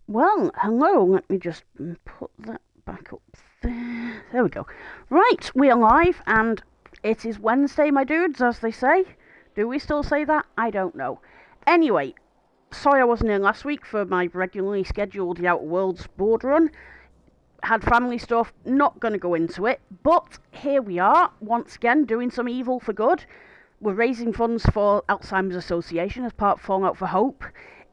Well, hello. Let me just put that back up there. There we go. Right, we are live, and it is Wednesday, my dudes, as they say. Do we still say that? I don't know. Anyway, sorry I wasn't in last week for my regularly scheduled The Outer Worlds board run. Had family stuff, not going to go into it, but here we are, once again, doing some evil for good. We're raising funds for Alzheimer's Association as part of Fallout for Hope.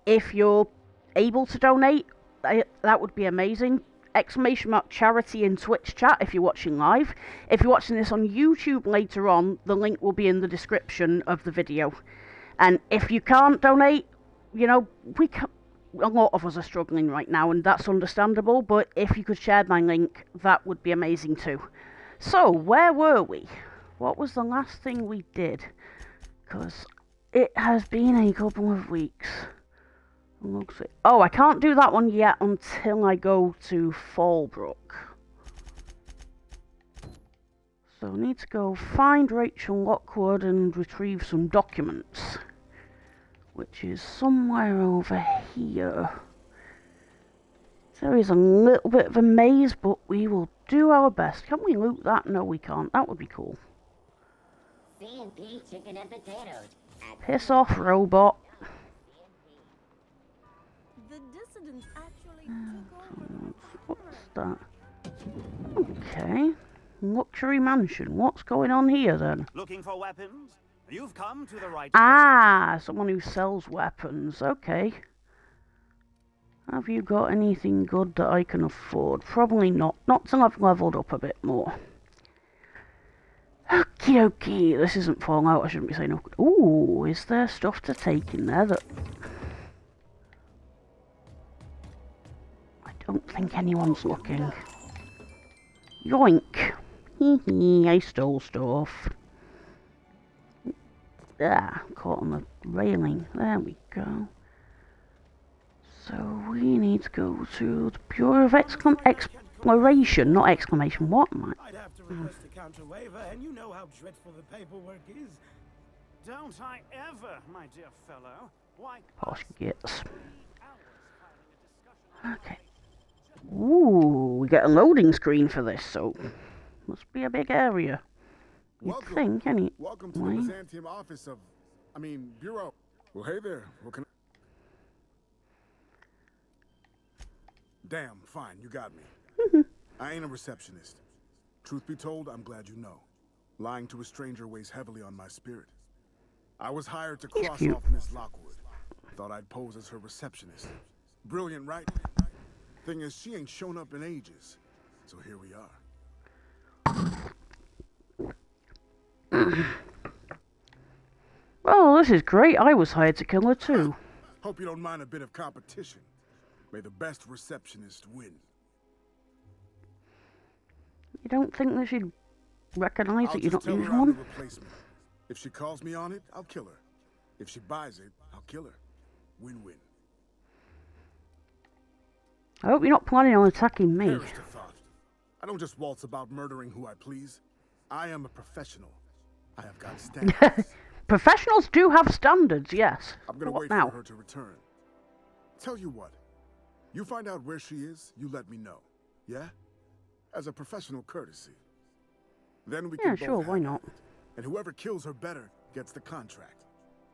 If you're able to donate, that would be amazing. Exclamation mark charity in Twitch chat if you're watching live. If you're watching this on YouTube later on, the link will be in the description of the video. And if you can't donate, you know, a lot of us are struggling right now, and that's understandable, but if you could share my link, that would be amazing too. So, where were we? What was the last thing we did? Because it has been a couple of weeks. Oh, I can't do that one yet until I go to Fallbrook. So I need to go find Rachel Lockwood and retrieve some documents, which is somewhere over here. There is a little bit of a maze, but we will do our best. Can we loot that? No, we can't. That would be cool. C&P chicken and potatoes. Piss off, robot. The dissidents actually took over. What's that? Okay. Luxury mansion. What's going on here then? Looking for weapons? You've come to the right place. Someone who sells weapons. Okay. Have you got anything good that I can afford? Probably not. Not till I've leveled up a bit more. Okie dokie. This isn't Fallout. I shouldn't be saying no. Ooh, is there stuff to take in there that... I don't think anyone's looking. Yoink. Hee hee, I stole stuff. Caught on the railing. There we go. So we need to go to the Bureau of Exploration, not exclamation. What am I? I'd have to request a counter waiver, and you know how dreadful the paperwork is. Don't I ever, my dear fellow? Why? Posh gits. Okay. Ooh, we get a loading screen for this, so must be a big area. You'd think, any... Welcome to the Byzantium office of... Bureau. Well, hey there. What can... Damn, fine, you got me. I ain't a receptionist. Truth be told, I'm glad you know. Lying to a stranger weighs heavily on my spirit. I was hired to cross off Miss Lockwood. Thought I'd pose as her receptionist. Brilliant, right? Thing is, she ain't shown up in ages. So here we are. Well, this is great. I was hired to kill her too. Hope you don't mind a bit of competition. May the best receptionist win. You don't think they should recognize that you don't use I'm one? the replacement. If she calls me on it, I'll kill her. If she buys it, I'll kill her. Win-win. I hope you're not planning on attacking me. Perish the thought. I don't just waltz about murdering who I please. I am a professional. I have got standards. Professionals do have standards, yes. I'm gonna wait now? for her to return. Tell you what. You find out where she is, you let me know. Yeah? As a professional courtesy. Then we can both sure, why have not? it. And whoever kills her better gets the contract.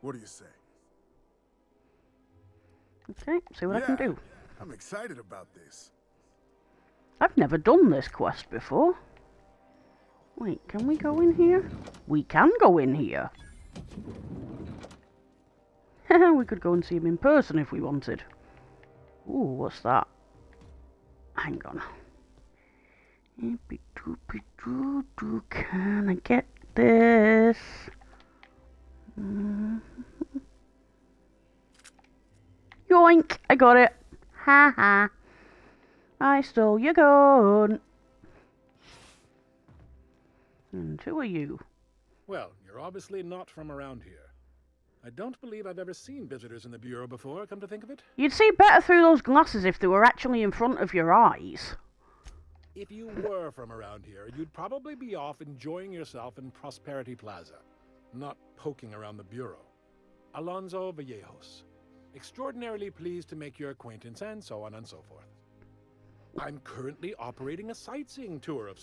What do you say? Okay, see what I can do. I'm excited about this. I've never done this quest before. Wait, can we go in here? We can go in here. We could go and see him in person if we wanted. Ooh, what's that? Hang on. Can I get this? Yoink! I got it. Ha ha. I stole your gun. And who are you? Well, you're obviously not from around here. I don't believe I've ever seen visitors in the Bureau before, come to think of it. You'd see better through those glasses if they were actually in front of your eyes. If you were from around here, you'd probably be off enjoying yourself in Prosperity Plaza, not poking around the Bureau. Alonzo Vallejos. Extraordinarily pleased to make your acquaintance, and so on and so forth. I'm currently operating a sightseeing tour of...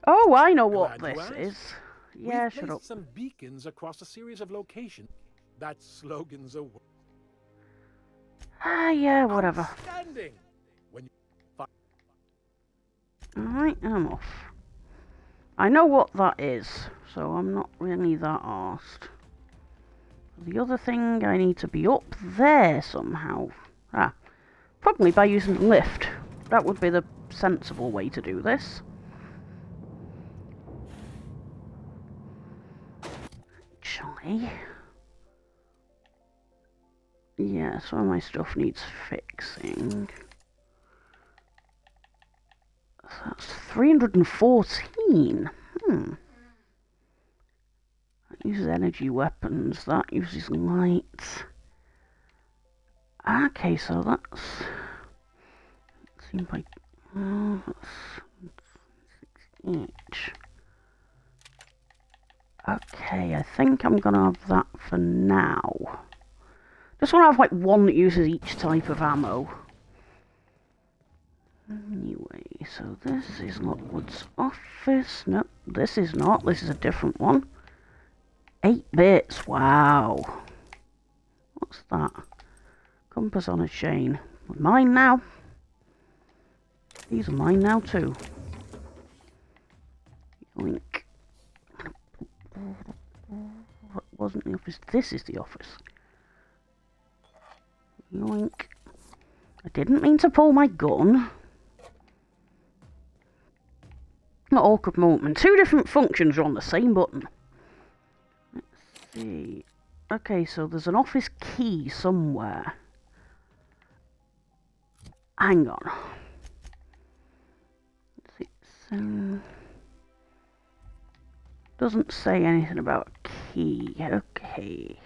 Oh, I know what Glad you this asked. is. Yeah, We've shut placed up. some beacons across a series of locations. That slogan's a... Ah, yeah, whatever. Outstanding! When you... Alright, I'm off. I know what that is, so I'm not really that arsed. The other thing, I need to be up there somehow. Ah, probably by using the lift. That would be the sensible way to do this. Actually... yeah, some of my stuff needs fixing. That's 314. That uses energy weapons. That uses light. Okay, so that's... seems like... that's 6 each. Okay, I think I'm gonna have that for now. Just want to have like one that uses each type of ammo. Anyway, so this is Lockwood's office. No, this is not. This is a different one. 8 bits. Wow. What's that? Compass on a chain. Mine now. These are mine now too. Yoink. What wasn't the office? This is the office. Yoink. I didn't mean to pull my gun. Not awkward moment. 2 different functions are on the same button. Let's see. Okay, so there's an office key somewhere. Hang on. Let's see. Doesn't say anything about a key. Okay.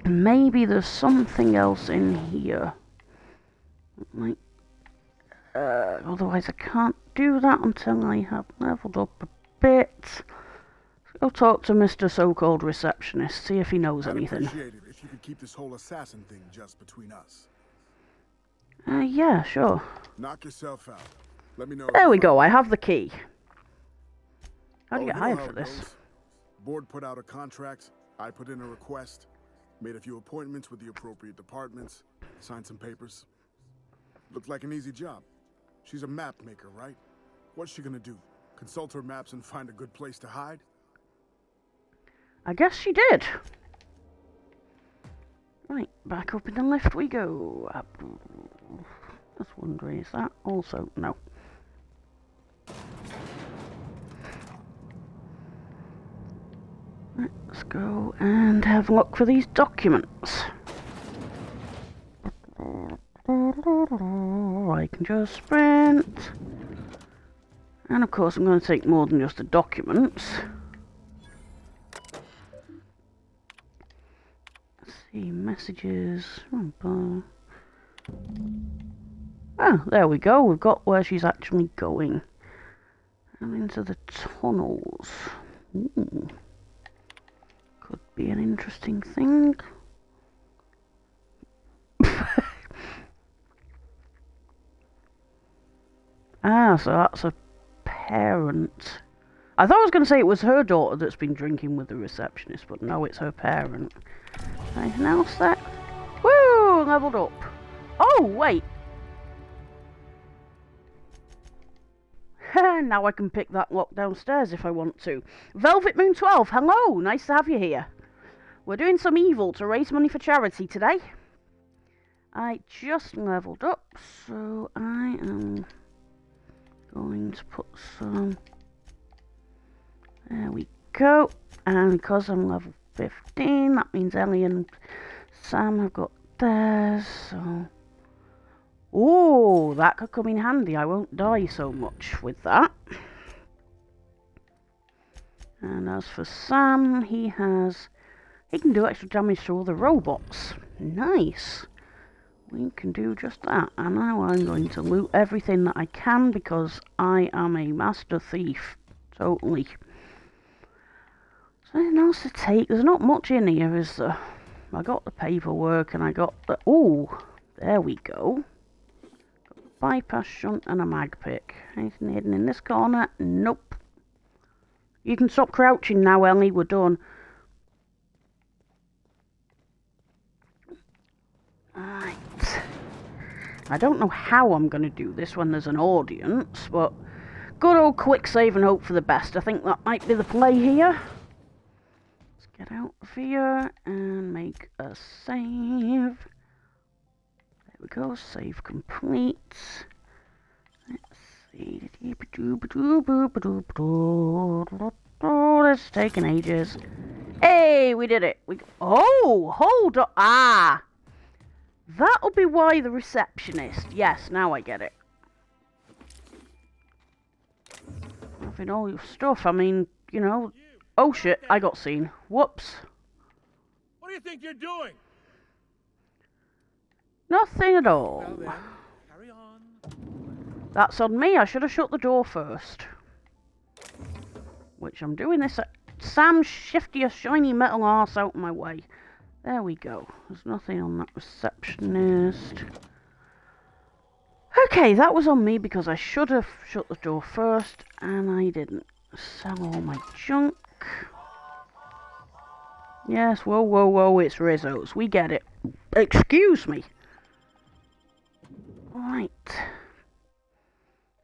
Maybe there's something else in here. Like, otherwise I can't do that until I have leveled up a bit. Let's go talk to Mr. So-called receptionist, see if he knows anything. I'd appreciate it if you could keep this whole assassin thing just between us. Yeah, sure. Knock yourself out. Let me know. There we go, I have the key. How do you get know hired how for it this? goes. Board put out a contract, I put in a request, made a few appointments with the appropriate departments, signed some papers. Looked like an easy job. She's a map maker, right? What's she gonna do? Consult her maps and find a good place to hide? I guess she did. Right, back up in the lift we go. Just wondering, is that also... no. Let's go and have a look for these documents. I can just sprint. And of course I'm going to take more than just the documents. Let's see, messages. Oh, there we go. We've got where she's actually going. And into the tunnels. Ooh. Could be an interesting thing. Ah, so that's a parent. I thought I was going to say it was her daughter that's been drinking with the receptionist, but no, it's her parent. Anything else there? Woo! Leveled up. Oh, wait. Now I can pick that lock downstairs if I want to. Velvet Moon 12, hello! Nice to have you here. We're doing some evil to raise money for charity today. I just leveled up, so I am going to put some... there we go. And because I'm level 15, that means Ellie and Sam have got theirs, so... ooh, that could come in handy. I won't die so much with that. And as for Sam, he can do extra damage to other robots. Nice. We can do just that. And now I'm going to loot everything that I can because I am a master thief. Totally. Something else to take. There's not much in here, is there? I got the paperwork and I got the... Oh, there we go. Bypass shunt and a mag pick. Anything hidden in this corner? Nope. You can stop crouching now, Ellie. We're done. Right. I don't know how I'm going to do this when there's an audience, but good old quick save and hope for the best. I think that might be the play here. Let's get out of here and make a save. There we go, save complete. Let's see. Oh, this is taking ages. Hey, we did it. Oh, hold on. Ah, that'll be why the receptionist. Yes, now I get it. Having all your stuff, I mean, you know. Oh shit, I got seen. Whoops. What do you think you're doing? Nothing at all. Well then, carry on. That's on me. I should have shut the door first. Which I'm doing this. Sam, shift your shiny metal arse out of my way. There we go. There's nothing on that receptionist. Okay, that was on me because I should have shut the door first and I didn't. Sell all my junk. Yes, whoa, whoa, whoa, it's Rizzo's. We get it. Excuse me. Right.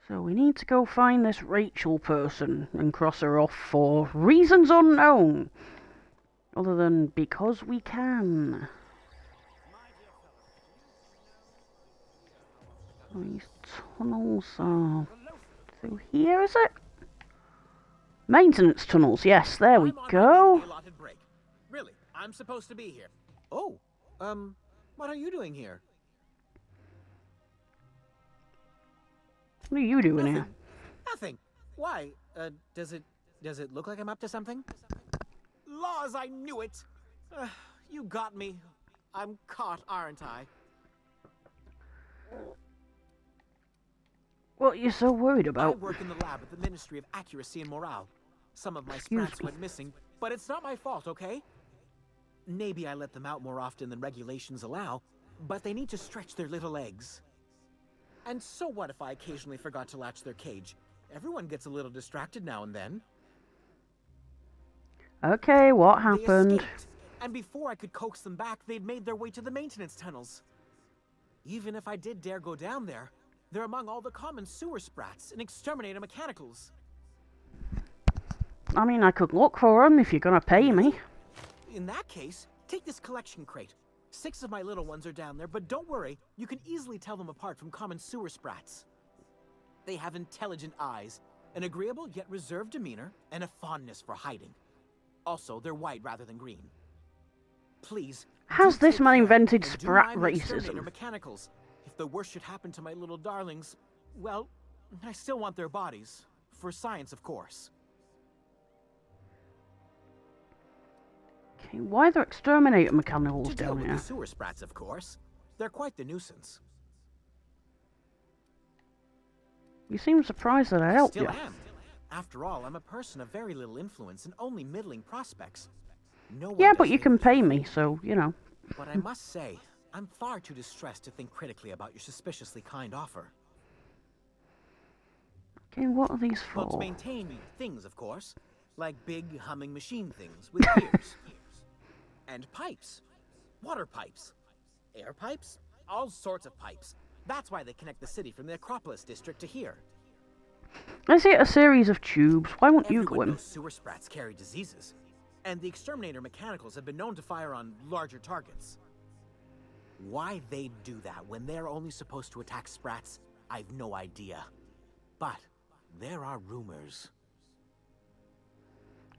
So we need to go find this Rachel person and cross her off for reasons unknown. Other than because we can. These tunnels are through here, is it? Maintenance tunnels, yes, there we go. Really, I'm supposed to be here. Oh, what are you doing here? What are you doing here? Nothing. Why? Does it look like I'm up to something? Laws, I knew it. You got me. I'm caught, aren't I? What are you so worried I about? work in the lab at the Ministry of Accuracy and Morale. Some of my sprats went missing, but it's not my fault, okay? Maybe I let them out more often than regulations allow, but they need to stretch their little legs. And so what if I occasionally forgot to latch their cage? Everyone gets a little distracted now and then. Okay, what They happened? escaped, and before I could coax them back, they'd made their way to the maintenance tunnels. Even if I did dare go down there, they're among all the common sewer sprats and exterminator mechanicals. I mean, I could look for them if you're gonna pay me. In that case, take this collection crate. 6 of my little ones are down there, but don't worry, you can easily tell them apart from common sewer sprats. They have intelligent eyes, an agreeable yet reserved demeanor, and a fondness for hiding. Also, they're white rather than green. Please. Has do this take man care invented and do sprat mind the exterminator racism? mechanicals. If the worst should happen to my little darlings, well, I still want their bodies. For science, of course. Okay, why are there exterminator mechanicals To deal down with here? the sewer sprats, of course. They're quite the nuisance. You seem surprised that I helped Still you. am. After all, I'm a person of very little influence and only middling prospects. No one Yeah, does but you can favors pay for me, so, you know. But I must say, I'm far too distressed to think critically about your suspiciously kind offer. Okay, what are these Well, to for? maintain things, of course. Like big, humming machine things with gears. And pipes. Water pipes. Air pipes. All sorts of pipes. That's why they connect the city from the Acropolis district to here. I see a series of tubes. Why won't you go Everyone in? knows sewer sprats carry diseases. And the exterminator mechanicals have been known to fire on larger targets. Why they'd do that when they're only supposed to attack sprats, I've no idea. But there are rumors.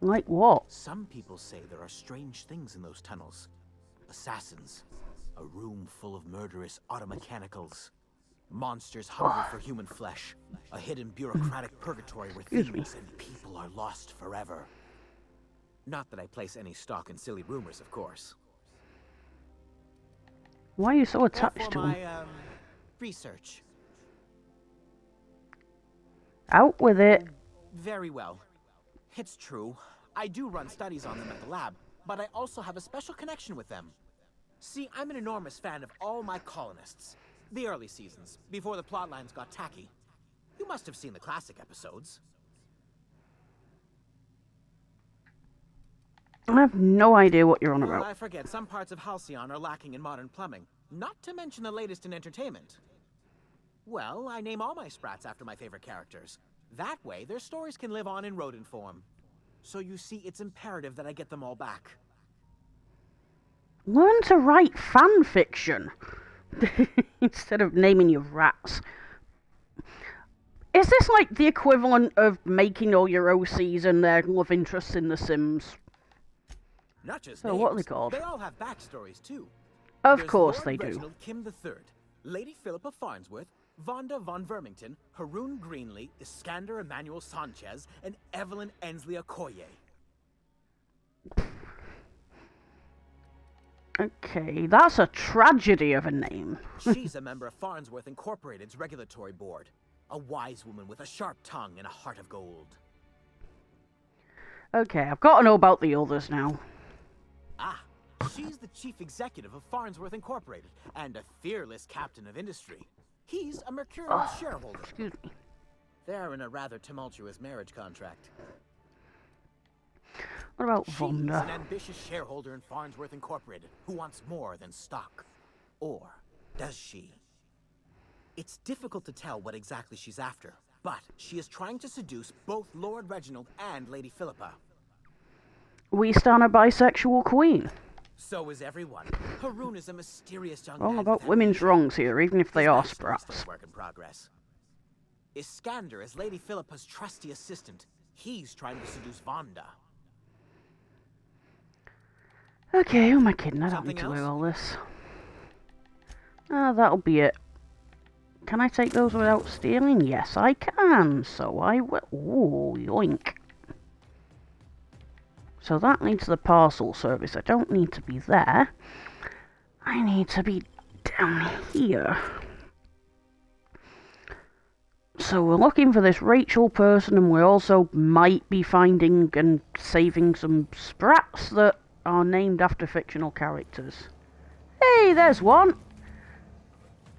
Like what? Some people say there are strange things in those tunnels. Assassins. A room full of murderous automechanicals. Monsters hungry for human flesh. A hidden bureaucratic purgatory where Excuse me. thieves and people are lost forever. Not that I place any stock in silly rumors, of course. Why are you so Or attached for to my, him? research. Out with it. Very well. It's true. I do run studies on them at the lab, but I also have a special connection with them. See, I'm an enormous fan of all my colonists. The early seasons, before the plotlines got tacky. You must have seen the classic episodes. I have no idea what you're on Well, about. I forget, some parts of Halcyon are lacking in modern plumbing. Not to mention the latest in entertainment. Well, I name all my sprats after my favorite characters. That way, their stories can live on in rodent form. So you see, it's imperative that I get them all back. Learn to write fan fiction instead of naming your rats. Is this like the equivalent of making all your OCs and their love interests in The Sims? Not just So names, what are they called? They all have backstories too. Of There's course Lord they do. Reginald Kim III, Lady Philippa Farnsworth, Vonda von Vermington, Haroon Greenlee, Iskander Emmanuel Sanchez, and Evelyn Ensley Okoye. Okay, that's a tragedy of a name. She's a member of Farnsworth Incorporated's regulatory board. A wise woman with a sharp tongue and a heart of gold. Okay, I've got to know about the others now. Ah, she's the chief executive of Farnsworth Incorporated and a fearless captain of industry. He's a mercurial shareholder. Excuse me. They're in a rather tumultuous marriage contract. What about She's Vonda? an ambitious shareholder in Farnsworth Incorporated who wants more than stock. Or does she? It's difficult to tell what exactly she's after, but she is trying to seduce both Lord Reginald and Lady Philippa. We stand a bisexual queen. So is everyone. Haroon is a mysterious young All man about with women's ambition. wrongs here, even if they His are backstory's sprats. still a work in progress. Iskander is Lady Philippa's trusty assistant. He's trying to seduce Vonda. Okay, who am I kidding? I don't need Something to do else? all this. That'll be it. Can I take those without stealing? Yes, I can. So I will. Ooh, yoink. So that leads to the parcel service. I don't need to be there. I need to be down here. So we're looking for this Rachel person, and we also might be finding and saving some sprats that are named after fictional characters. Hey, there's one!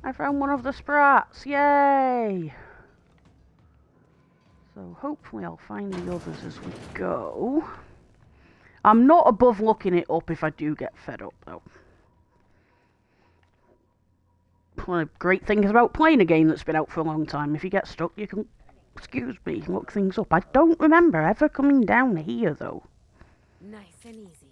I found one of the sprats, yay! So hopefully I'll find the others as we go. I'm not above looking it up if I do get fed up, though. One of the great things about playing a game that's been out for a long time, if you get stuck, you can, excuse me, look things up. I don't remember ever coming down here, though. Nice and easy.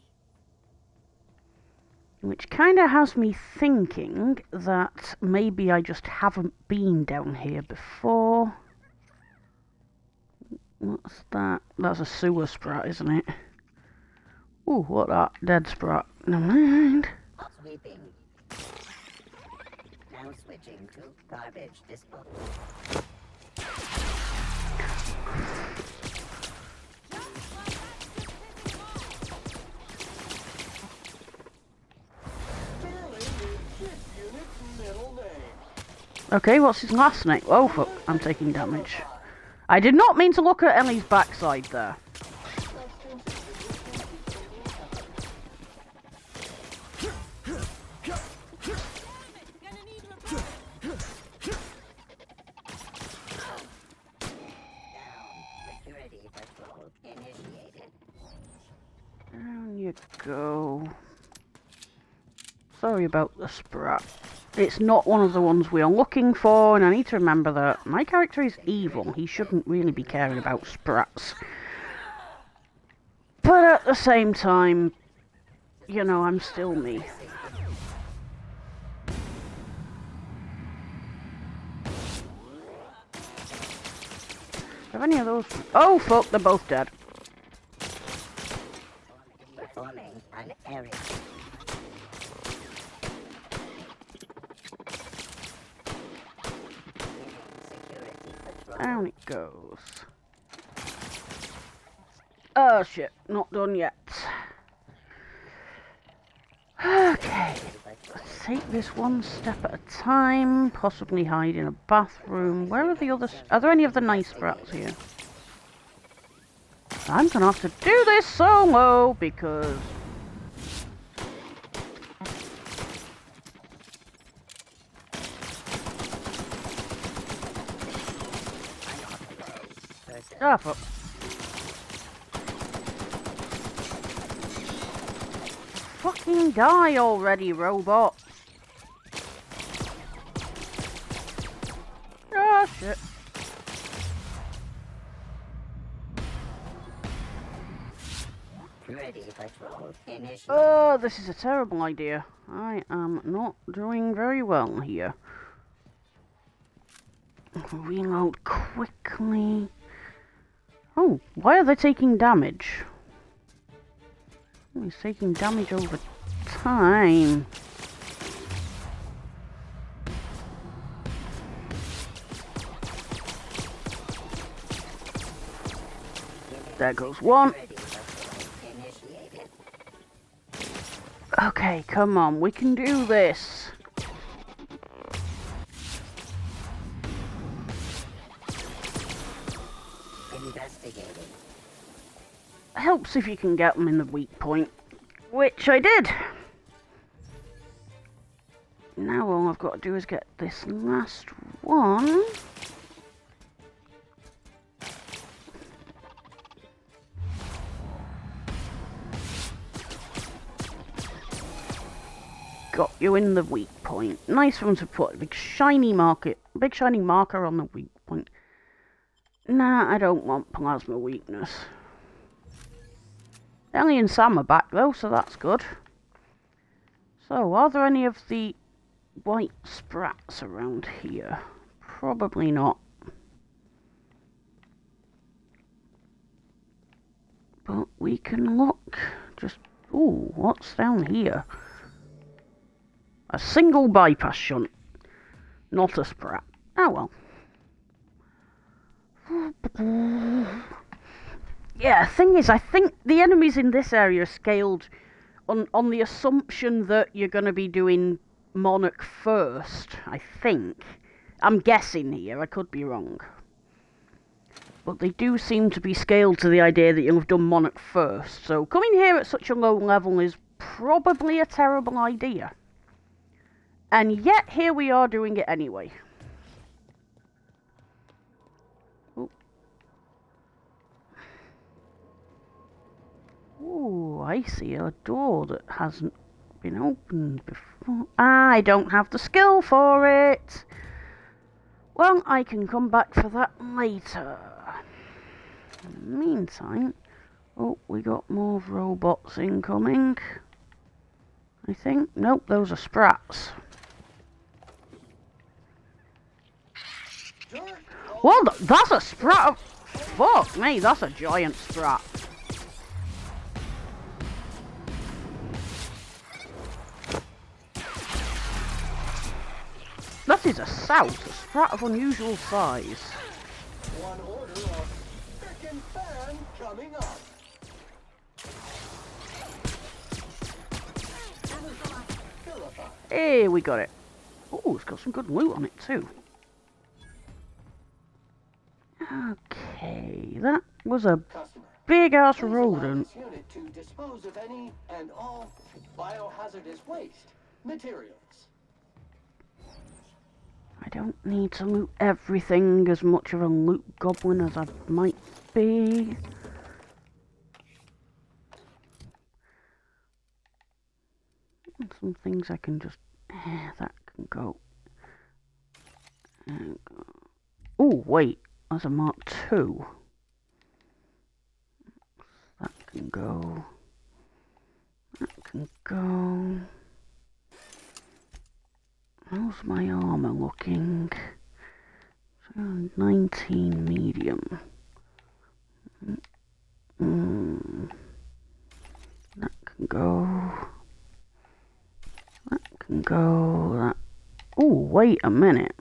Which kind of has me thinking that maybe I just haven't been down here before. What's that? That's a sewer sprat, isn't it? Ooh, what that? Dead sprat. Never mind. Sweeping. Now switching to garbage disposal. Okay, what's his last name? Oh fuck, I'm taking damage. I did not mean to look at Ellie's backside there. Security patrol initiated. Down you go. Sorry about the sprat. It's not one of the ones we are looking for, and I need to remember that my character is evil. He shouldn't really be caring about sprats. But at the same time, you know, I'm still me. Have any of those? Oh fuck, they're both dead. Performing an errand. Security patrol. Down it goes. Oh shit, not done yet. Okay, let's take this one step at a time. Possibly hide in a bathroom. Where are the others? Are there any of the nice sprats here? I'm gonna have to do this solo because... Ah, fuck. Fucking die already, robot. Ah, shit. Ready patrol initiated. Oh, this is a terrible idea. I am not doing very well here. Reload quickly. Oh, why are they taking damage? Oh, he's taking damage over time. There goes one. Ready patrol initiated. Okay, come on, we can do this. Investigating. Helps if you can get them in the weak point, which I did. Now all I've got to do is get this last one. Got you in the weak point. Nice one to put a big shiny marker on the weak point. Nah, I don't want plasma weakness. Ellie and Sam are back though, so that's good. So, are there any of the white sprats around here? Probably not. But we can look. Just, ooh, what's down here? A single bypass shunt. Not a sprat. Oh well. Yeah, thing is, I think the enemies in this area are scaled on the assumption that you're going to be doing Monarch first, I think. I'm guessing here, I could be wrong. But they do seem to be scaled to the idea that you'll have done Monarch first, so coming here at such a low level is probably a terrible idea. And yet, here we are doing it anyway. Ooh, I see a door that hasn't been opened before. I don't have the skill for it. Well, I can come back for that later. In the meantime... Oh, we got more robots incoming. I think. Nope, those are sprats. Well, that's a sprat. Fuck me, that's a giant sprat. That is a souse, a sprat of unusual size. One order of frickin' fan coming up. Hey, we got it. Oh, it's got some good loot on it too. Okay, that was a Customer, big ass please allow rodent. this unit to dispose of any and all biohazardous waste materials. I don't need to loot everything as much of a loot goblin as I might be. Some things I can just... that can go. Oh, wait. That's a Mark II. That can go. That can go. How's my armor looking? 19 medium. That can go. That can go. That. Oh, wait a minute.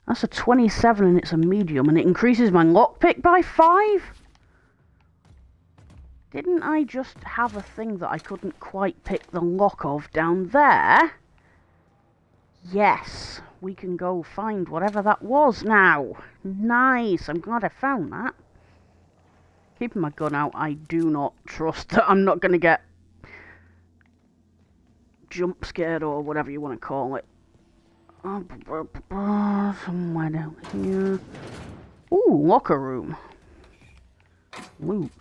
That's a 27 and it's a medium and it increases my lockpick by 5? Didn't I just have a thing that I couldn't quite pick the lock of down there? Yes, we can go find whatever that was now. Nice, I'm glad I found that. Keeping my gun out, I do not trust that I'm not going to get jump scared or whatever you want to call it. Somewhere down here. Ooh, locker room. Loot.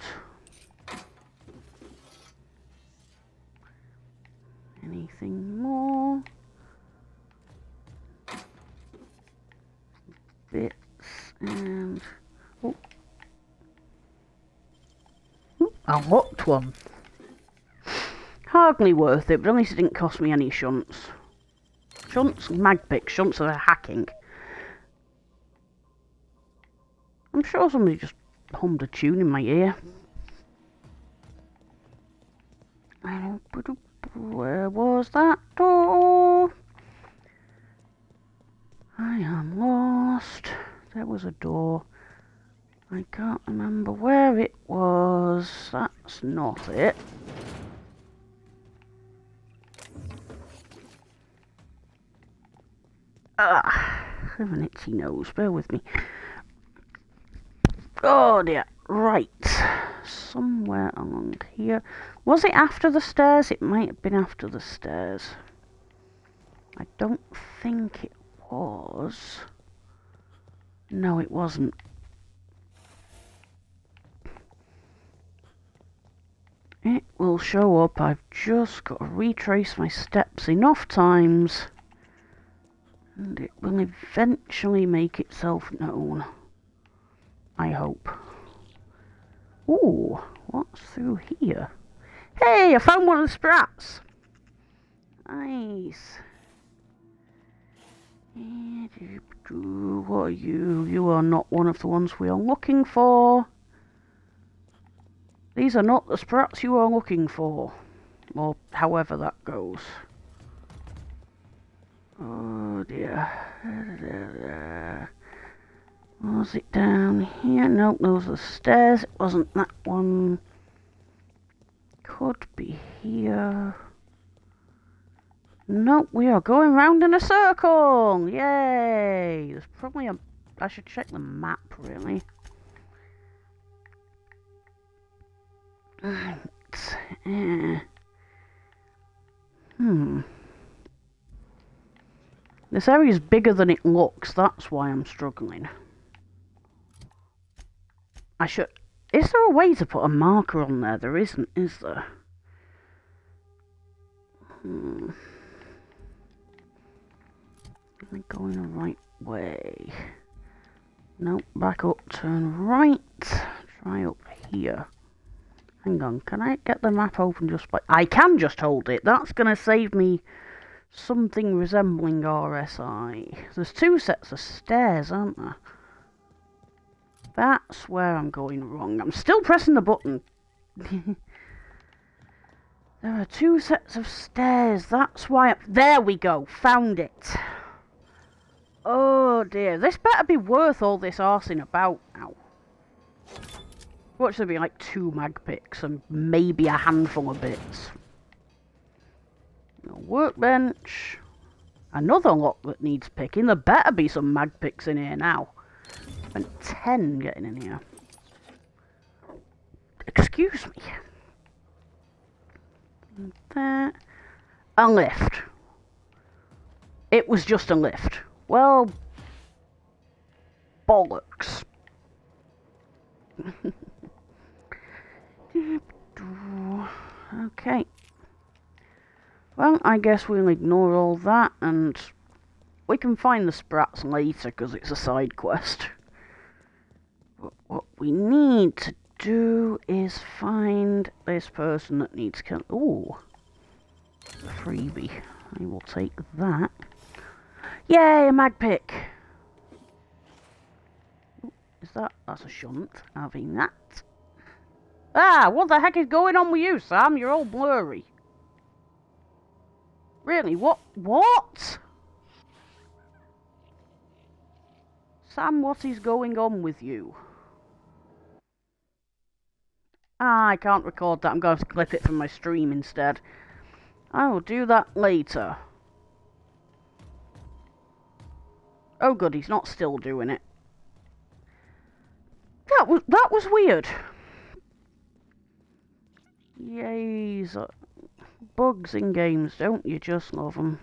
Anything more? Bits and... Oh. Ooh, a locked one. Hardly worth it, but at least it didn't cost me any shunts. Shunts? Magpicks. Shunts are hacking. I'm sure somebody just hummed a tune in my ear. Where was that door? I am lost. There was a door. I can't remember where it was. That's not it. I have an itchy nose. Bear with me. Oh dear. Right. Somewhere along here. Was it after the stairs? It might have been after the stairs. I don't think it was. No, it wasn't. It will show up. I've just got to retrace my steps enough times. And it will eventually make itself known. I hope. Ooh, what's through here? Hey, I found one of the sprats! Nice. What are you? You are not one of the ones we are looking for. These are not the sprats you are looking for. Or however that goes. Oh dear. Was it down here? Nope, those are the stairs. It wasn't that one. Could be here. Nope, we are going round in a circle! Yay! There's probably a... I should check the map, really. Right. This area is bigger than it looks. That's why I'm struggling. I should... Is there a way to put a marker on there? There isn't, is there? Am I going the right way? Nope, back up, turn right. Try up here. Hang on, can I get the map open just by... I can just hold it. That's going to save me something resembling RSI. There's two sets of stairs, aren't there? That's where I'm going wrong. I'm still pressing the button. There are two sets of stairs. That's why... There we go. Found it. Oh dear. This better be worth all this arsing about now. Watch there be like 2 mag picks and maybe a handful of bits. A workbench. Another lock that needs picking. There better be some mag picks in here now. And 10 getting in here. Excuse me. There. A lift. It was just a lift. Well, bollocks. Okay. Well, I guess we'll ignore all that and we can find the sprats later because it's a side quest. But what we need to do is find this person that needs kill. Ooh, a freebie. I will take that. Yay, a mag pick. Is that? That's a shunt. Having that. Ah, what the heck is going on with you, Sam? You're all blurry. Really? What? What? Sam, what is going on with you? Ah, I can't record that. I'm going to clip it from my stream instead. I will do that later. Oh good, he's not still doing it. That was weird. Yay. Bugs in games, don't you just love them?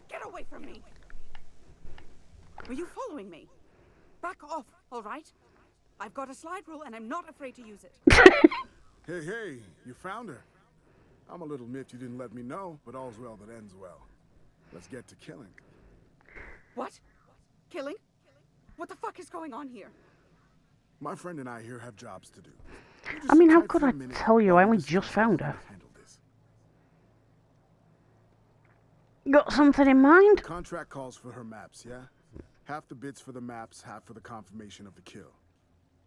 Get away from me! Are you following me? Back off, all right? I've got a slide rule and I'm not afraid to use it. Hey, you found her. I'm a little miffed you didn't let me know, but all's well that ends well. Let's get to killing. What? Killing? What the fuck is going on here? My friend and I here have jobs to do. I mean, how could I tell you? I only just found her. Got something in mind? Contract calls for her maps, yeah? Half the bits for the maps, half for the confirmation of the kill.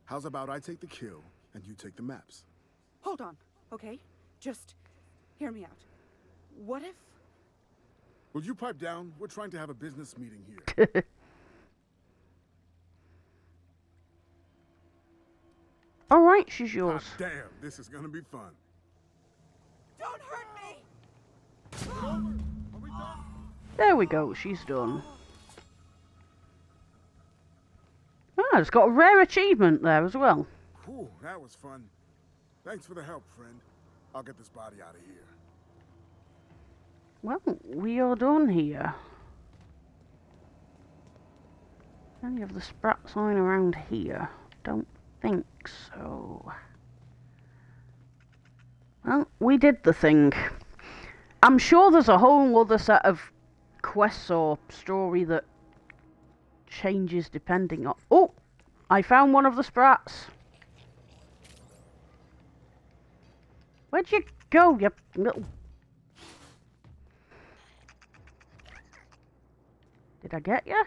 How's about I take the kill, and you take the maps? Hold on, okay? Just hear me out. What if... Will you pipe down? We're trying to have a business meeting here. Alright, she's yours. God damn, this is gonna be fun. Don't hurt me! There we go, she's done. Ah, it's got a rare achievement there as well. Whew, that was fun. Thanks for the help, friend. I'll get this body out of here. Well, we are done here. Any of the sprats lying around here? Don't think so. Well, we did the thing. I'm sure there's a whole other set of quests or story that changes depending on... Oh! I found one of the sprats. Where'd you go, you little... Did I get you?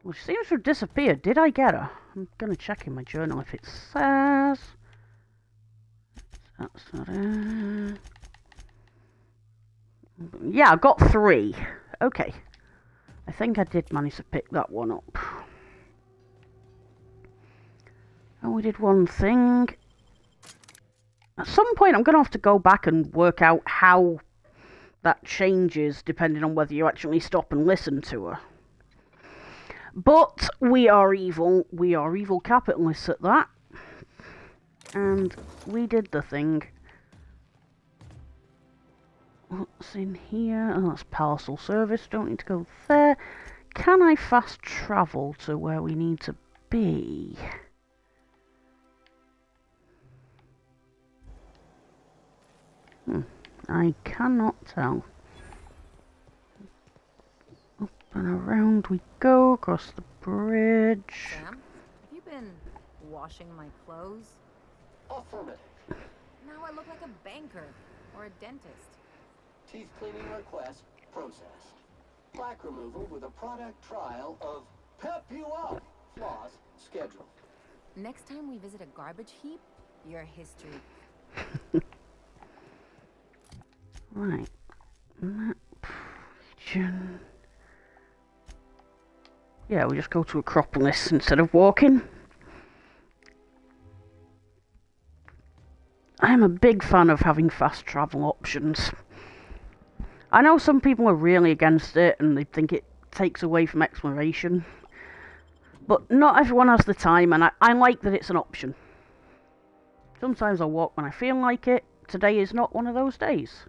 Well, she seems to have disappeared. Did I get her? I'm gonna check in my journal if it says... That's not it. Yeah, I got 3. Okay. I think I did manage to pick that one up. And we did one thing. At some point I'm going to have to go back and work out how that changes depending on whether you actually stop and listen to her. But we are evil. We are evil capitalists at that. And we did the thing. What's in here? Oh, that's parcel service. Don't need to go there. Can I fast travel to where we need to be? I cannot tell. Up and around we go, across the bridge. Sam, have you been washing my clothes? Affirmative. Now I look like a banker or a dentist. Teeth cleaning request processed. Plaque removal with a product trial of Pep You Up floss scheduled. Next time we visit a garbage heap, your history. Right. Map region. Yeah, we just go to Acropolis instead of walking. I'm a big fan of having fast travel options. I know some people are really against it and they think it takes away from exploration. But not everyone has the time, and I like that it's an option. Sometimes I'll walk when I feel like it. Today is not one of those days.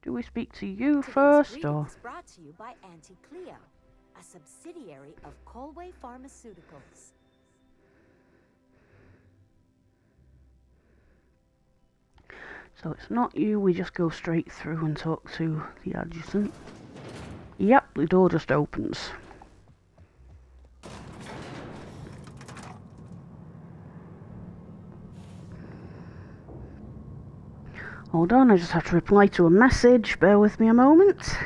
Do we speak to you first, or...? Brought to you by Auntie Cleo, a subsidiary of Colway Pharmaceuticals. So it's not you, we just go straight through and talk to the adjutant. Yep, the door just opens. Hold on, I just have to reply to a message. Bear with me a moment.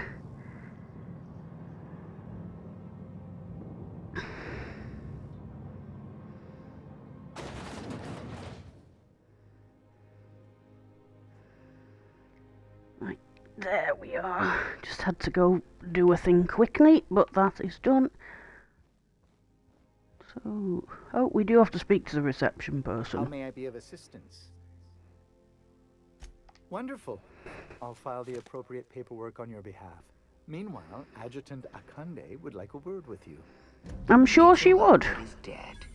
Right, there we are. Just had to go do a thing quickly, but that is done. So, oh, we do have to speak to the reception person. How may I be of assistance? Wonderful. I'll file the appropriate paperwork on your behalf. Meanwhile, Adjutant Akande would like a word with you. I'm sure she would. He's dead.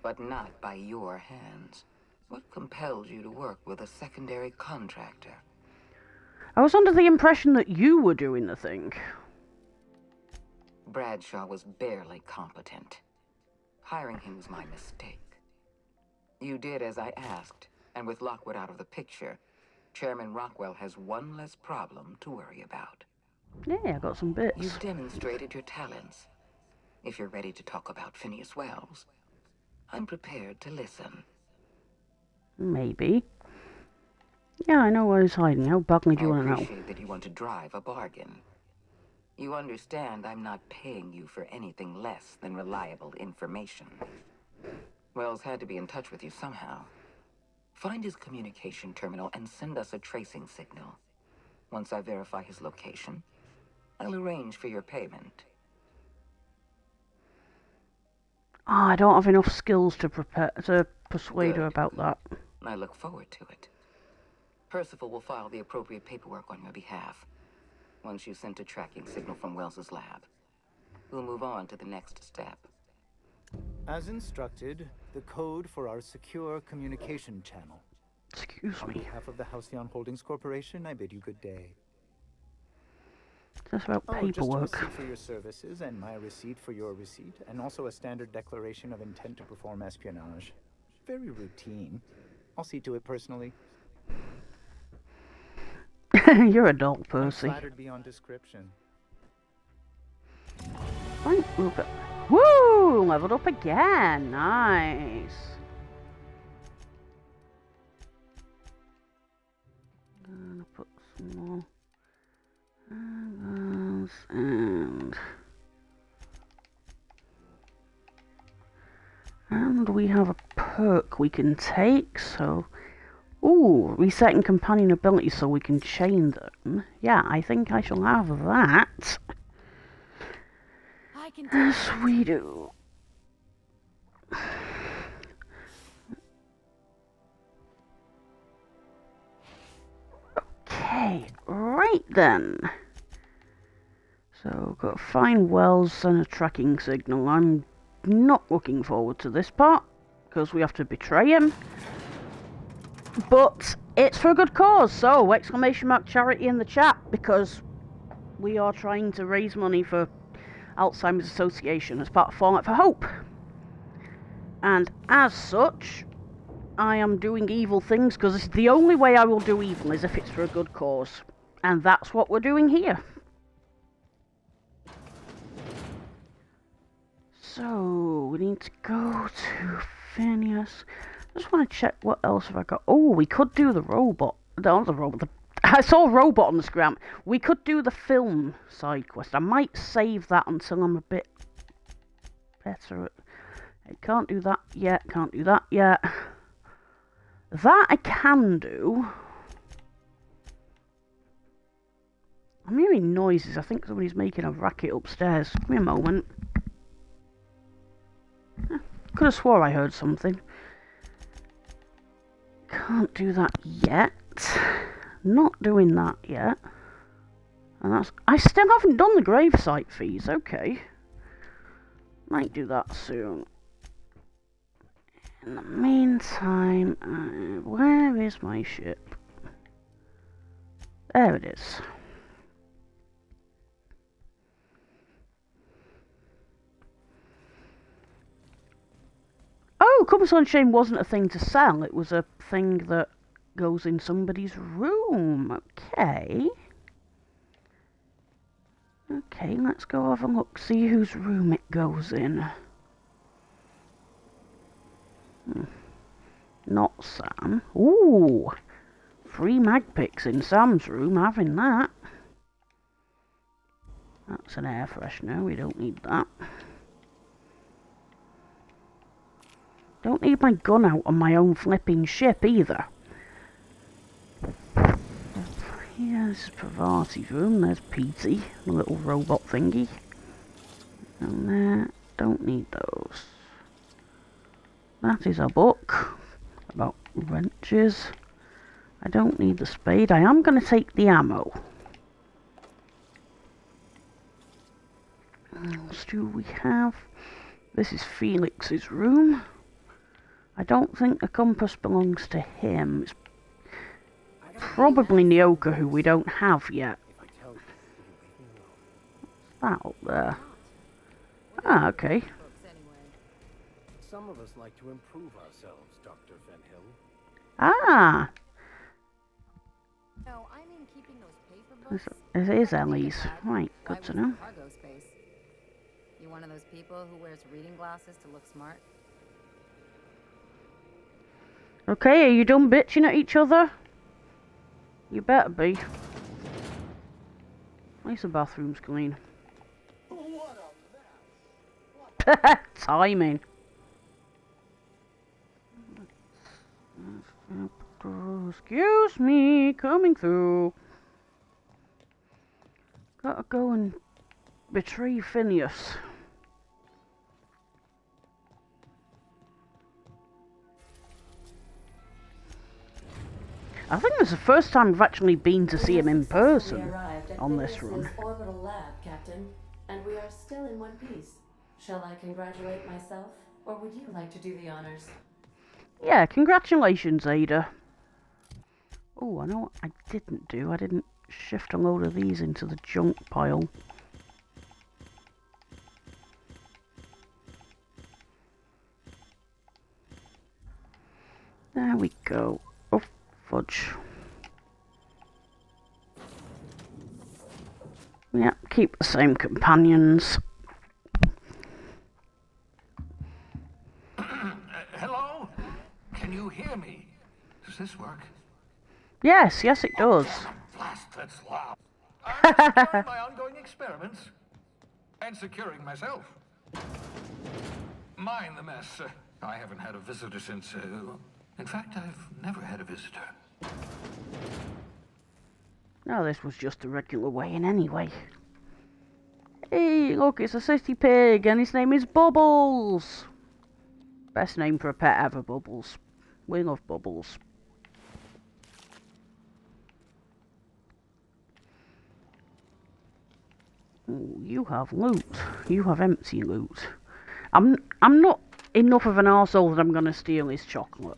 but not by your hands. What compelled you to work with a secondary contractor? I was under the impression that you were doing the thing. Bradshaw was barely competent. Hiring him was my mistake. You did as I asked, and with Lockwood out of the picture, Chairman Rockwell has one less problem to worry about. Yeah, I got some bits. You've demonstrated your talents. If you're ready to talk about Phineas Wells, I'm prepared to listen. Maybe. Yeah, I know where he's hiding. How badly do you want to know? I appreciate that you want to drive a bargain. You understand I'm not paying you for anything less than reliable information. Wells had to be in touch with you somehow. Find his communication terminal and send us a tracing signal. Once I verify his location, I'll arrange for your payment. Ah, I don't have enough skills to persuade her about that. I look forward to it. Percival will file the appropriate paperwork on your behalf. Once you sent a tracking signal from Wells's lab, we'll move on to the next step. As instructed, the code for our secure communication channel. Excuse On me. behalf of the Halcyon Holdings Corporation, I bid you good day. Just about paperwork. Just a receipt for your services and my receipt for your receipt, and also a standard declaration of intent to perform espionage. Very routine. I'll see to it personally. You're a doll, Percy. I'm flattered beyond description. Right, we'll go. Woo! Leveled up again. Nice. I'm gonna put some more angles and we have a perk we can take, so resetting companion abilities so we can chain them. Yeah, I think I shall have that. I can Yes, we do. Okay, right then. So, got to find Wells and a tracking signal. I'm not looking forward to this part, because we have to betray him. But it's for a good cause, so exclamation mark charity in the chat, because we are trying to raise money for Alzheimer's Association as part of Fallout for Hope. And as such, I am doing evil things, because the only way I will do evil is if it's for a good cause. And that's what we're doing here. So, we need to go to Phineas. I just want to check what else have I got. Oh, we could do the robot. No, the robot. I saw a robot on the screen. We could do the film side quest. I might save that until I'm a bit better. I can't do that yet. Can't do that yet. That I can do. I'm hearing noises. I think somebody's making a racket upstairs. Give me a moment. Could have swore I heard something. Can't do that yet. Not doing that yet. And that's... I still haven't done the gravesite fees. Okay. Might do that soon. In the meantime, where is my ship? There it is. Oh, Compass on Shame wasn't a thing to sell. It was a thing that goes in somebody's room. Okay. Okay, let's go have a look, see whose room it goes in. Not Sam. Ooh! 3 mag picks in Sam's room, having that. That's an air freshener, we don't need that. Don't need my gun out on my own flipping ship either. Here's Pravati's room. There's Petey, the little robot thingy. And there, don't need those. That is a book about wrenches. I don't need the spade. I am going to take the ammo. What else do we have? This is Felix's room. I don't think the compass belongs to him. It's probably Nyoka, who we don't have yet. What's that up there? Ah, okay. Some of us like to improve ourselves, Dr. Fenhill. Ah! No, I mean keeping those paper books. It is Ellie's. Right, good to know. Cargo space. You one of those people who wears reading glasses to look smart? Okay, are you done bitching at each other? You better be. At least the bathroom's clean. Timing. Excuse me, coming through. Gotta go and betray Phineas. I think it's the first time I've actually been to see him in person on this run. Orbital lab, Captain, and we are still in one piece. Shall I congratulate myself, or would you like to do the honors? Yeah, congratulations, Ada. Oh, I know what I didn't do. I didn't shift a load of these into the junk pile. There we go. Oh, fudge. Yeah, keep the same companions. Hello? Can you hear me? Does this work? Yes, yes it does. Blast, that's loud. I'm securing my ongoing experiments. And securing myself. Mind the mess. I haven't had a visitor since... in fact, I've never had a visitor. No, this was just a regular weigh-in anyway. Hey, look, it's a city pig, and his name is Bubbles. Best name for a pet ever, Bubbles. We love Bubbles. Ooh, you have loot. You have empty loot. I'm not enough of an arsehole that I'm going to steal his chocolate.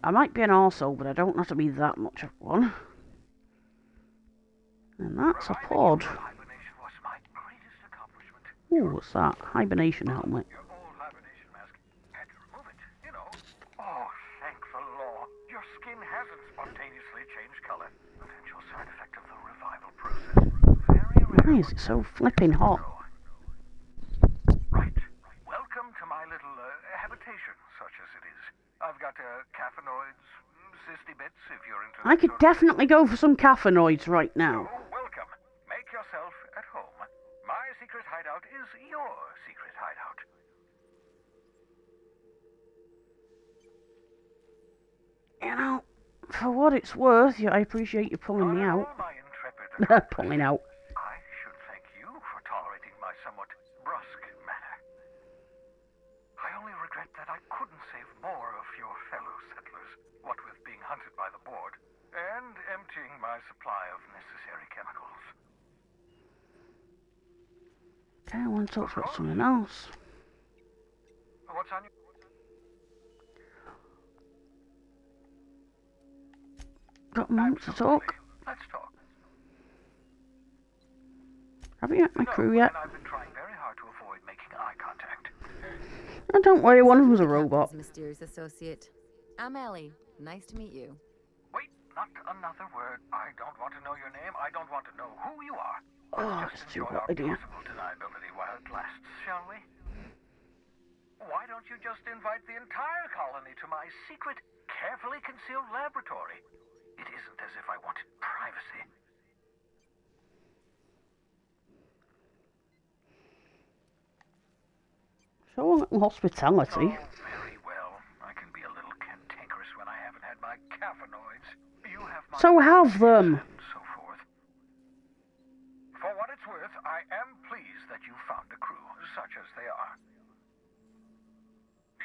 I might be an arsehole, but I don't have to be that much of one. And that's a pod. Ooh, what's that? Hibernation helmet. Oh, thank the law. Your skin hasn't spontaneously changed color. Potential side effect of the revival process. Why is it so flipping hot? Right. Welcome to my little habitation, such as it is. I've got caffeinoids, cysty bits, if you're into... I could definitely go for some caffeinoids right now. Welcome. Make yourself at home. My secret hideout is your secret hideout. You know, for what it's worth, I appreciate you pulling me out. Pulling out. I should thank you for tolerating my somewhat brusque manner. I only regret that I couldn't save more of your fellow settlers, what with being hunted by the board, and emptying my supply of necessary chemicals. Okay, I want to talk about something else. What's on your... Got a moment to talk? Let's talk. Haven't you met my crew yet? I've been trying very hard to avoid making eye contact. Oh, don't worry, one of them's a robot. Mysterious associate. I'm Ellie. Nice to meet you. Wait, not another word. I don't want to know your name. I don't want to know who you are. Oh, Let's it's just too enjoy hot, our idea. possible deniability while it lasts, shall we? Why don't you just invite the entire colony to my secret, carefully concealed laboratory? It isn't as if I wanted privacy. Show a little hospitality. Oh, very well. I can be a little cantankerous when I haven't had my caffeinoids. You have my... So have them. And so forth. For what it's worth, I am pleased that you found a crew, such as they are.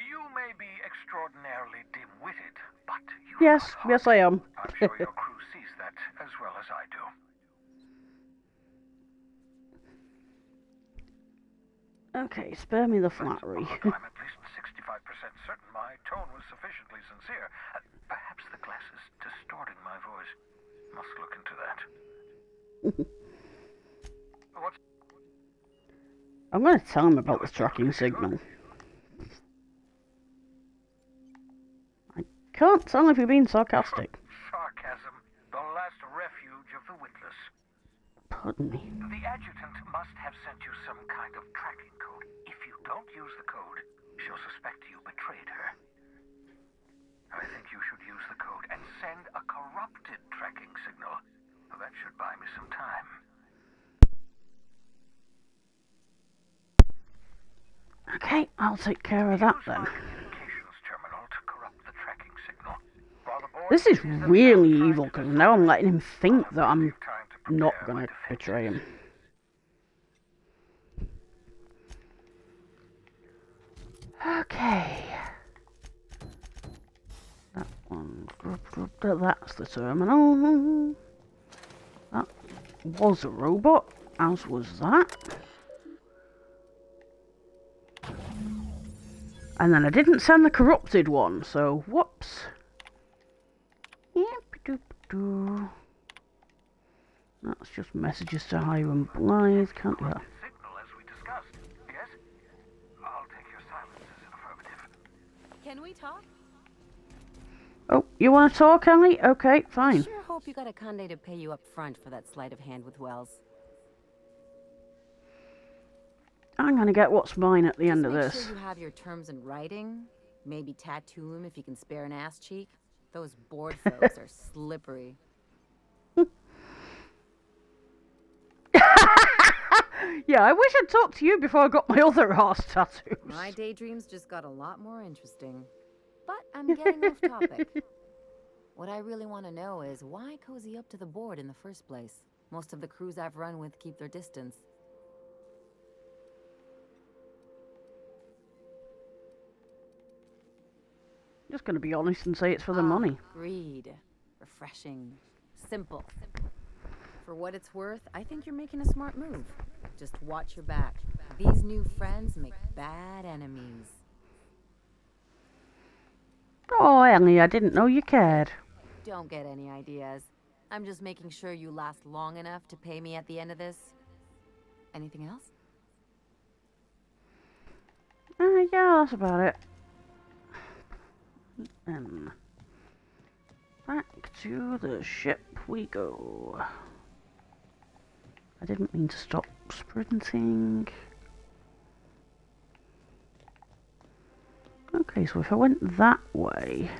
You may be extraordinarily dim-witted, but you... Yes, yes I am. I'm sure your crew sees that as well as I do. Okay, spare me the flattery. I'm at least 65% certain my my tone was sufficiently sincere. Perhaps the glass is distorting my voice. Must look into that. What's... I'm going to tell him about this tracking signal. I can't tell if you're being sarcastic. Sarcasm, the last refuge of the witless. Pardon me. The adjutant must have sent you some kind of tracking code. If you don't use the code, she'll suspect you betrayed her. I think you should use the code and send a corrupted tracking signal. That should buy me some time. Okay, I'll take care of that then. This is really evil because now I'm letting him think that I'm not going to betray him. Okay. That one. That's the terminal. That was a robot, as was that. And then I didn't send the corrupted one, so whoops. That's just messages to Hiram Blythe, can't do that. Can we talk? Oh, you want to talk, Ellie? Okay, fine. I sure hope you got a Conde to pay you up front for that sleight of hand with Wells. I'm gonna get what's mine at the end of this. Make sure you have your terms in writing. Maybe tattoo him if you can spare an ass cheek. Those bored folks are slippery. Yeah, I wish I'd talked to you before I got my other arse tattoos. My daydreams just got a lot more interesting. But I'm getting off topic. What I really want to know is why cozy up to the board in the first place? Most of the crews I've run with keep their distance. Just gonna be honest and say it's for the money. Greed. Refreshing. Simple. For what it's worth, I think you're making a smart move. Just watch your back. These new friends make bad enemies. Oh, Ellie, I didn't know you cared. Don't get any ideas. I'm just making sure you last long enough to pay me at the end of this. Anything else? Yeah, that's about it. Back to the ship we go. I didn't mean to stop sprinting. Okay, so if I went that way...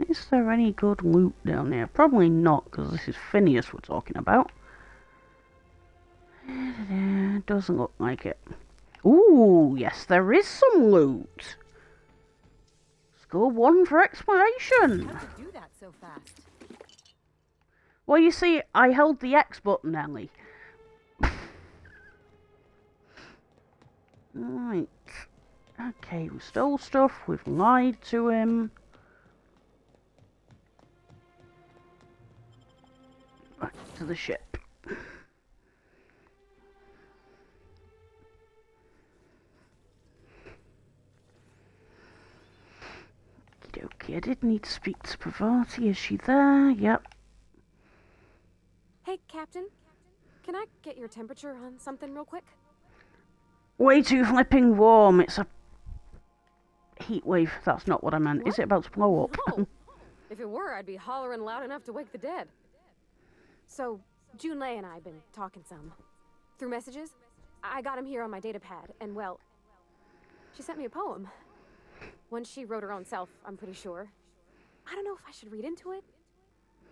is there any good loot down there? Probably not, because this is Phineas we're talking about. Doesn't look like it. Ooh, yes, there is some loot. Score 1 for exploration. How'd you do that so fast? Well, you see, I held the X button, Ellie. Right. Okay, we stole stuff, we've lied to him. Back to the ship. Okay, I did need to speak to Pavati. Is she there? Yep. Hey, Captain. Can I get your temperature on something real quick? Way too flipping warm. It's a heat wave. That's not what I meant. What? Is it about to blow up? No. If it were, I'd be hollering loud enough to wake the dead. So, Junlei and I have been talking some. Through messages. I got him here on my data pad, and well, she sent me a poem. One she wrote her own self, I'm pretty sure. I don't know if I should read into it.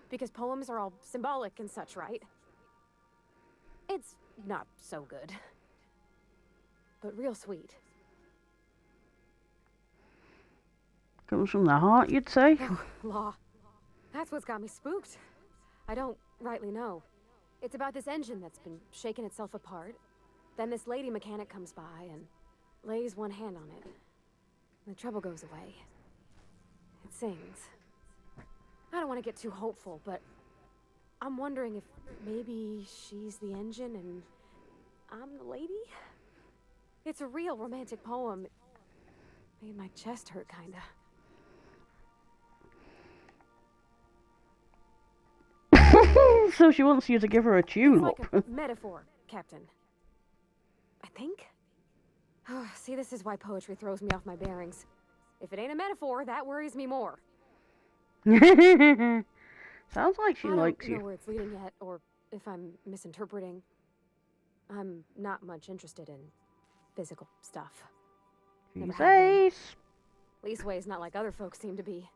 Because poems are all symbolic and such, right? It's not so good. But real sweet. Comes from the heart, you'd say? Law. That's what's got me spooked. I don't rightly know. It's about this engine that's been shaking itself apart. Then this lady mechanic comes by and lays one hand on it. The trouble goes away. It sings. I don't want to get too hopeful, but I'm wondering if maybe she's the engine and I'm the lady? It's a real romantic poem. It made my chest hurt, kinda. So she wants you to give her a tune-up. It's like a metaphor, Captain. I think? See, this is why poetry throws me off my bearings. If it ain't a metaphor, that worries me more. Sounds like she likes I don't know you. where it's leading yet, or if I'm misinterpreting. I'm not much interested in physical stuff. Never have been. Jesus. Leastways, not like other folks seem to be.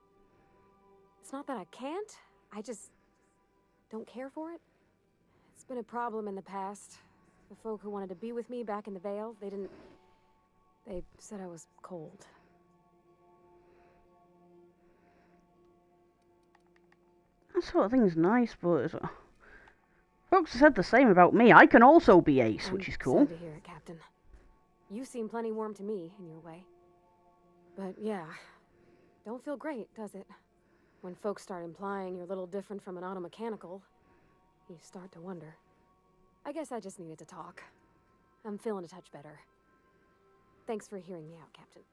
It's not that I can't, I just don't care for it. It's been a problem in the past. The folk who wanted to be with me back in the Vale, they said I was cold. That sort of thing's nice, but folks have said the same about me. I can also be ace, which is cool. Sad to hear it, Captain. You seem plenty warm to me, in your way. But yeah, don't feel great, does it? When folks start implying you're a little different from an automechanical, you start to wonder. I guess I just needed to talk. I'm feeling a touch better. Thanks for hearing me out, Captain.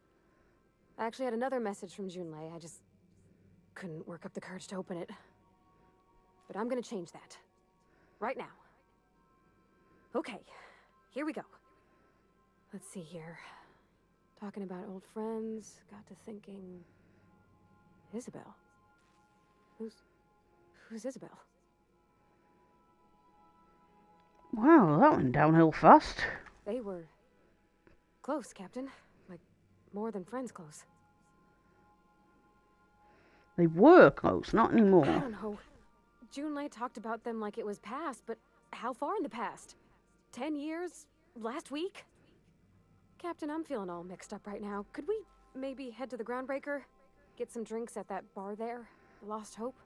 I actually had another message from Junlei. I just couldn't work up the courage to open it. But I'm gonna change that. Right now. Okay, here we go. Let's see here. Talking about old friends, got to thinking... Isabel? Who's Isabel? Wow, that went downhill fast. They were close, Captain. Like, more than friends close. They were close, not anymore. I don't know. Junlei talked about them like it was past, but how far in the past? 10 years? Last week? Captain, I'm feeling all mixed up right now. Could we maybe head to the Groundbreaker? Get some drinks at that bar there? The Lost Hope?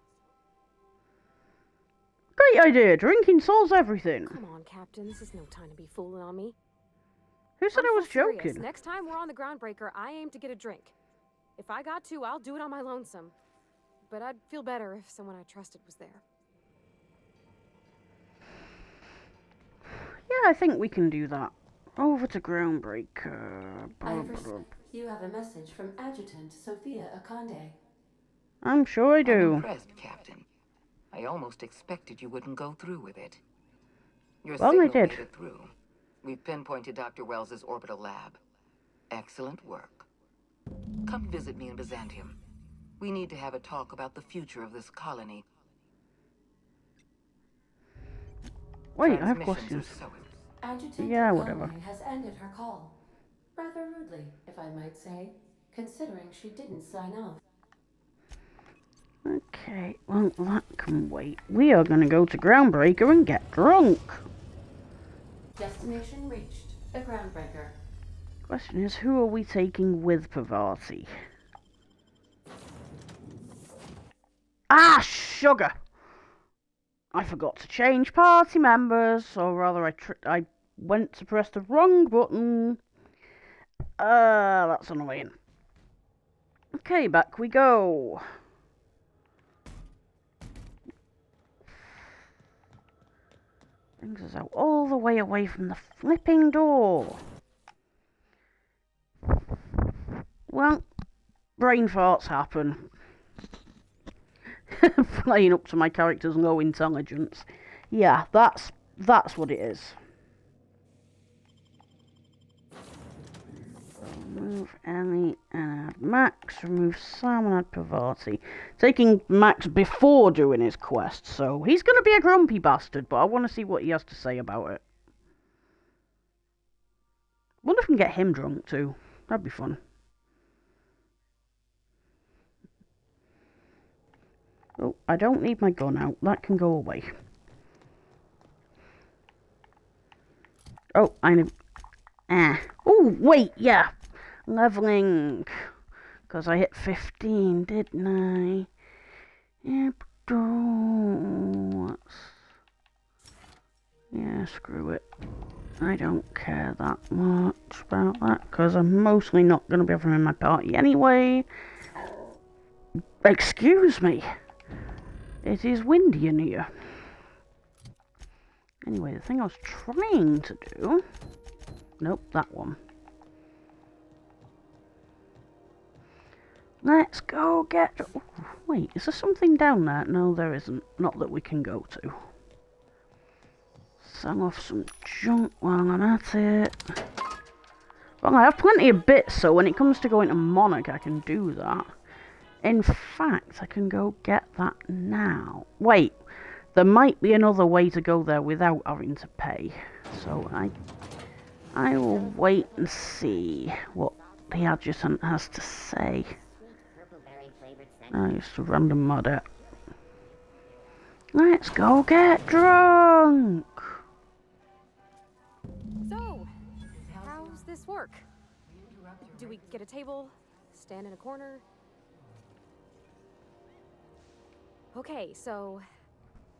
Great idea. Drinking solves everything. Come on, Captain. This is no time to be fooling on me. Who said I was serious. joking? Next time we're on the Groundbreaker, I aim to get a drink. If I got to, I'll do it on my lonesome. But I'd feel better if someone I trusted was there. Yeah, I think we can do that. Over to Groundbreaker. You have a message from Adjutant Sophia Akande. I'm sure I do. I'm impressed, Captain. I almost expected you wouldn't go through with it. Your Well, signal I did. made it through. We've pinpointed Dr. Wells's orbital lab. Excellent work. Come visit me in Byzantium. We need to have a talk about the future of this colony. Wait, I have Transmissions questions. are so- Adjutant Yeah, whatever. Akande has ended her call. Rather rudely, if I might say, considering she didn't sign off. Okay, well, that can wait. We are going to go to Groundbreaker and get drunk. Destination reached. The Groundbreaker. Question is, who are we taking with Pavati? Ah, sugar! I forgot to change party members, or rather I went to press the wrong button. That's annoying. Okay, back we go. Brings us out all the way away from the flipping door. Well, brain farts happen. Playing up to my character's low intelligence. Yeah, that's what it is. Remove Ellie and add Max. Remove Sam and add Pavati. Taking Max before doing his quest, so he's going to be a grumpy bastard, but I want to see what he has to say about it. Wonder if we can get him drunk too. That'd be fun. Oh, I don't need my gun out. That can go away. Oh, I know. Oh, wait, yeah. Leveling. Because I hit 15, didn't I? Yep, yeah, screw it. I don't care that much about that, because I'm mostly not going to be having him in my party anyway. Excuse me. It is windy in here. Anyway, the thing I was trying to do... Nope, that one. Let's go get... Ooh, wait, is there something down there? No, there isn't. Not that we can go to. Sell off some junk while I'm at it. Well, I have plenty of bits, so when it comes to going to Monarch, I can do that. In fact, I can go get that now. Wait, there might be another way to go there without having to pay. So I will wait and see what the adjutant has to say. Just a random mod. Let's go get drunk! So, how's this work? Do we get a table? Stand in a corner? Okay, so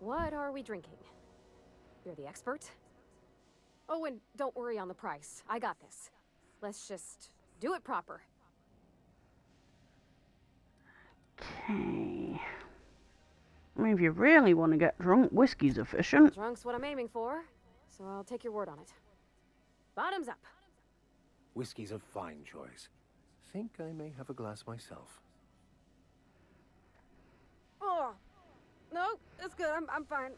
what are we drinking? You're the expert? Oh, and don't worry on the price. I got this. Let's just do it proper. Okay. I mean, if you really want to get drunk, whiskey's efficient. Drunk's what I'm aiming for, so I'll take your word on it. Bottoms up. Whiskey's a fine choice. Think I may have a glass myself. Oh, no, it's good. I'm fine.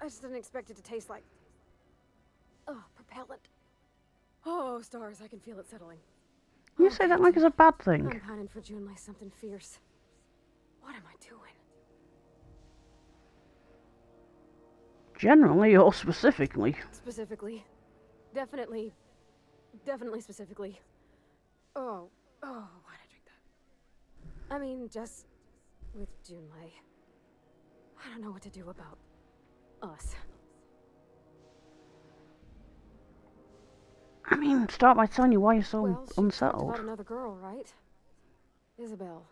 I just didn't expect it to taste like... Oh, propellant. Oh, stars, I can feel it settling. You say that like it's a bad thing. I'm pining for June like something fierce. What am I doing? Generally or specifically? Specifically. Definitely specifically. Oh, why'd I drink that? I mean, just with Junlei. I don't know what to do about us. I mean, start by telling you why you're so Well, she unsettled. talked about another girl, right? Isabel.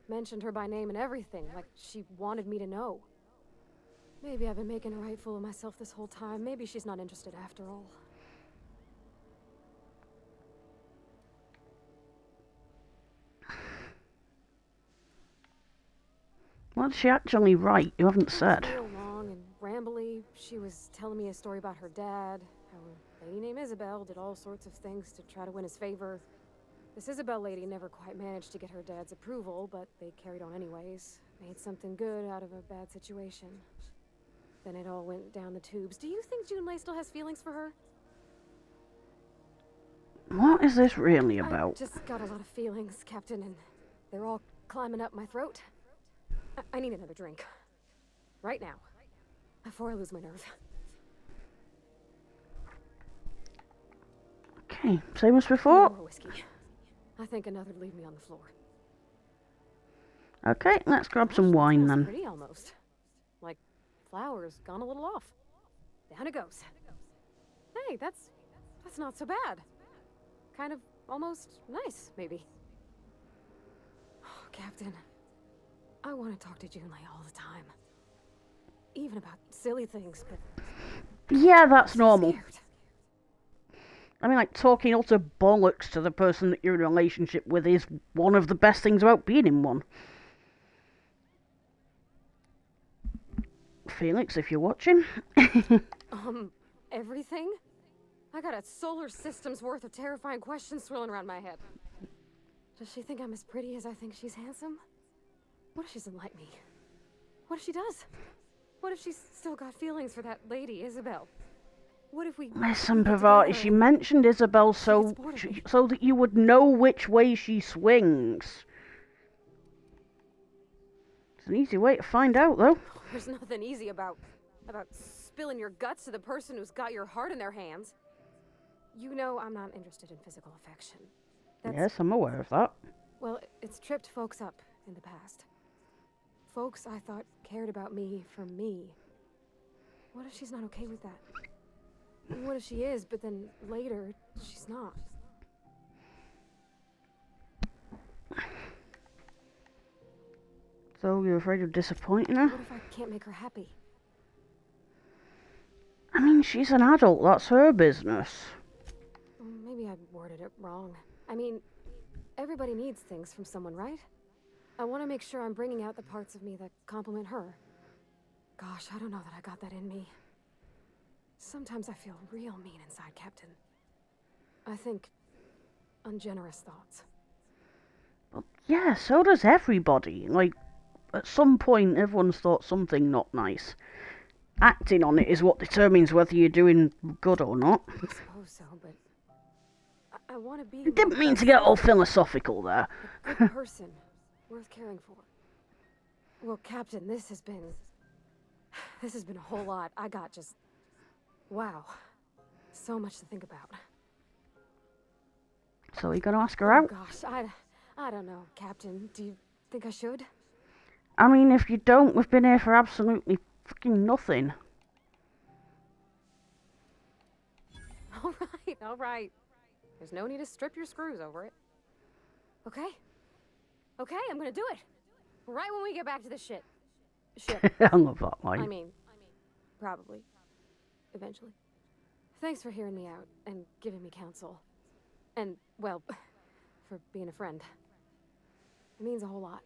Mentioned her by name and everything, like she wanted me to know. Maybe I've been making a right fool of myself this whole time. Maybe she's not interested after all. What did she actually write? You haven't said. Real long and rambly. She was telling me a story about her dad, how a lady named Isabel did all sorts of things to try to win his favor. This Isabel lady never quite managed to get her dad's approval, but they carried on anyways. Made something good out of a bad situation. Then it all went down the tubes. Do you think Junlei still has feelings for her? What is this really about? I just got a lot of feelings, Captain, and they're all climbing up my throat. I need another drink. Right now. Before I lose my nerve. Okay, same as before. No more whiskey. I think another'd leave me on the floor. Okay, let's grab some wine then. Pretty almost. Like flowers gone a little off. Down it goes. Hey, that's not so bad. Kind of almost nice, maybe. Oh, Captain. I want to talk to Junlei all the time. Even about silly things, but... Yeah, that's normal. Scared. I mean, like, talking utter bollocks to the person that you're in a relationship with is one of the best things about being in one. Felix, if you're watching. Everything? I got a solar system's worth of terrifying questions swirling around my head. Does she think I'm as pretty as I think she's handsome? What if she doesn't like me? What if she does? What if she's still got feelings for that lady, Isabel? What if we... Listen, Pavati, she mentioned Isabel so that you would know which way she swings. It's an easy way to find out, though. There's nothing easy about spilling your guts to the person who's got your heart in their hands. You know I'm not interested in physical affection. Yes, I'm aware of that. Well, it's tripped folks up in the past. Folks I thought cared about me for me. What if she's not okay with that? What if she is, but then later, she's not? So you're afraid of disappointing her? What if I can't make her happy? I mean, she's an adult. That's her business. Maybe I worded it wrong. I mean, everybody needs things from someone, right? I want to make sure I'm bringing out the parts of me that complement her. Gosh, I don't know that I got that in me. Sometimes I feel real mean inside, Captain. I think ungenerous thoughts. But yeah, so does everybody. Like, at some point, everyone's thought something not nice. Acting on it is what determines whether you're doing good or not. I suppose so, but I want to be. I didn't mean to get all philosophical there. A good person, worth caring for. Well, Captain, this has been a whole lot. I got just, wow, so much to think about. So you gonna ask her out? Gosh, I don't know, Captain. Do you think I should? I mean, if you don't, we've been here for absolutely fucking nothing. All right. There's no need to strip your screws over it. Okay, I'm gonna do it. Right when we get back to the ship. I love that line. I mean, probably. Eventually. Thanks for hearing me out and giving me counsel. And, well, for being a friend. It means a whole lot.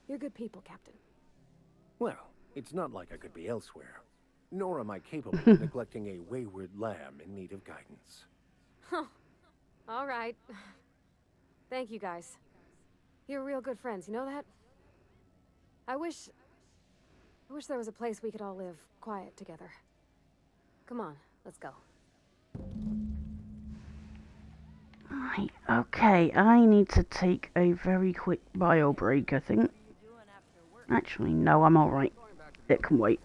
You're good people, Captain. Well, it's not like I could be elsewhere. Nor am I capable of neglecting a wayward lamb in need of guidance. Huh. All right. Thank you, guys. You're real good friends, you know that? I wish there was a place we could all live quiet together. Come on, let's go. Right, okay, I need to take a very quick bio break, I think. Actually, no, I'm alright. It can wait.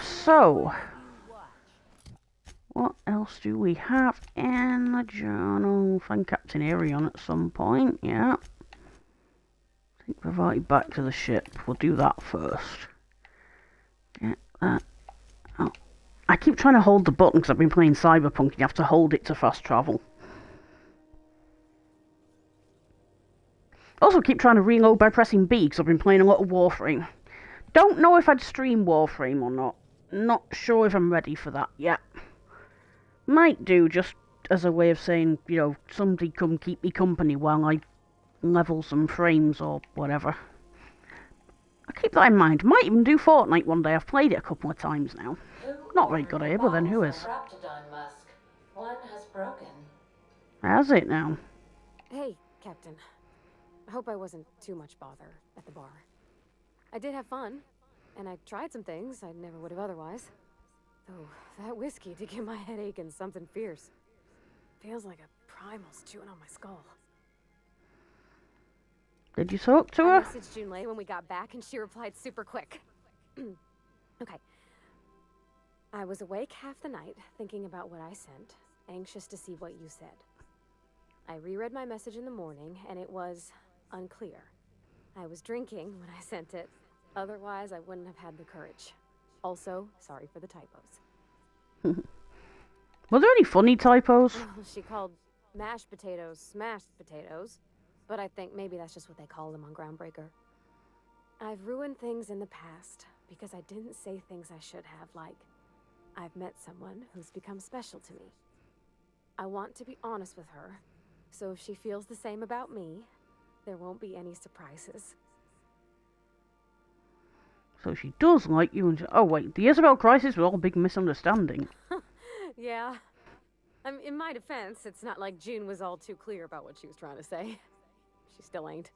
So, what else do we have in the journal? Find Captain Arion at some point, yeah. I think we've already back to the ship. We'll do that first. Get that. Oh. I keep trying to hold the button because I've been playing Cyberpunk and you have to hold it to fast travel. Also keep trying to reload by pressing B because I've been playing a lot of Warframe. Don't know if I'd stream Warframe or not. Not sure if I'm ready for that yet. Might do, just as a way of saying, you know, somebody come keep me company while I level some frames or whatever. I'll keep that in mind. Might even do Fortnite one day. I've played it a couple of times now. Not very good at it, but then who is? One has broken. Has it now? Hey, Captain. I hope I wasn't too much bother at the bar. I did have fun, and I tried some things I never would have otherwise. Though, that whiskey did give my head aching something fierce. Feels like a primal's chewing on my skull. Did you talk to her? I messaged Junlei when we got back, and she replied super quick. Okay. I was awake half the night, thinking about what I sent, anxious to see what you said. I reread my message in the morning, and it was unclear. I was drinking when I sent it. Otherwise, I wouldn't have had the courage. Also, sorry for the typos. Were there any funny typos? Well, she called mashed potatoes smashed potatoes, but I think maybe that's just what they call them on Groundbreaker. I've ruined things in the past because I didn't say things I should have, like, I've met someone who's become special to me. I want to be honest with her, so if she feels the same about me, there won't be any surprises. So she does like you and... Oh wait, the Isabel crisis was all a big misunderstanding. Yeah. In my defense, it's not like June was all too clear about what she was trying to say. She still ain't.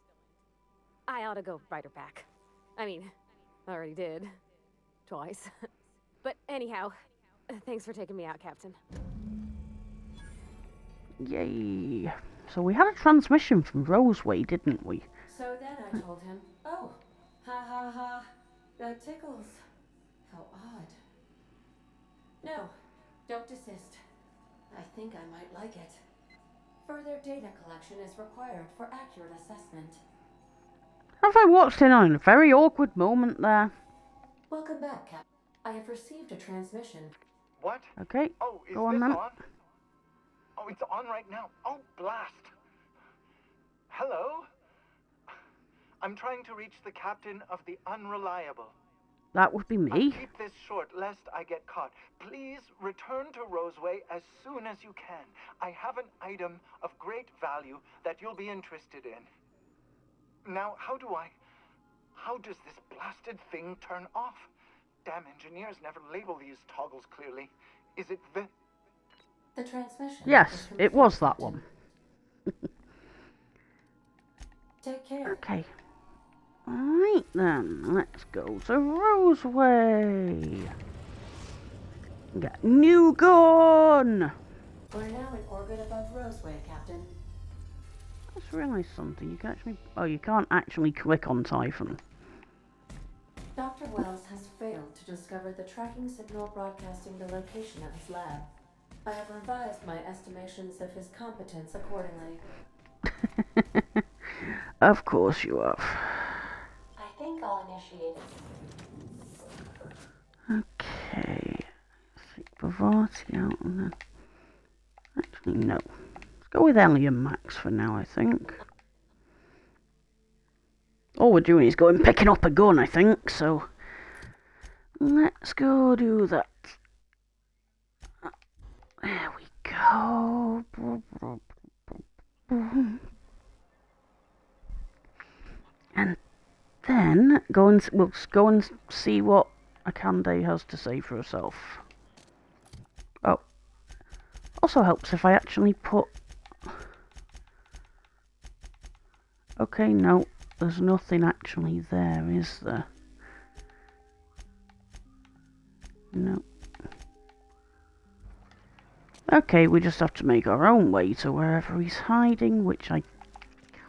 I ought to go write her back. I mean, I already did. Twice. But anyhow, thanks for taking me out, Captain. Yay. So we had a transmission from Roseway, didn't we? So then I told him, oh, ha ha ha, that tickles. How odd. No, don't desist. I think I might like it. Further data collection is required for accurate assessment. Have I watched in on a very awkward moment there? Welcome back, Cap. I have received a transmission. What? Okay, oh, is go on this then. On? Oh, it's on right now. Oh, blast. Hello? I'm trying to reach the captain of the Unreliable. That would be me. I'll keep this short lest I get caught. Please return to Roseway as soon as you can. I have an item of great value that you'll be interested in. Now, how does this blasted thing turn off? Damn engineers never label these toggles clearly. Is it the transmission? Yes, it was that one. there. Okay. Right then, let's go to Roseway. Get new gun. We're now in orbit above Roseway, Captain. I just realised something. You can actually... Oh, you can't actually click on Typhon. Dr. Wells has failed to discover the tracking signal broadcasting the location of his lab. I have revised my estimations of his competence accordingly. Of course you have. I think I'll initiate it. Okay. Take Bavati out and then... Actually, no. Let's go with Ellie and Max for now, I think. All we're doing is going picking up a gun, I think, so... Let's go do that. There we go. And then we'll go and see what Akande has to say for herself. Oh. Also helps if I actually put... Okay, no. There's nothing actually there, is there? No. Okay, we just have to make our own way to wherever he's hiding, which I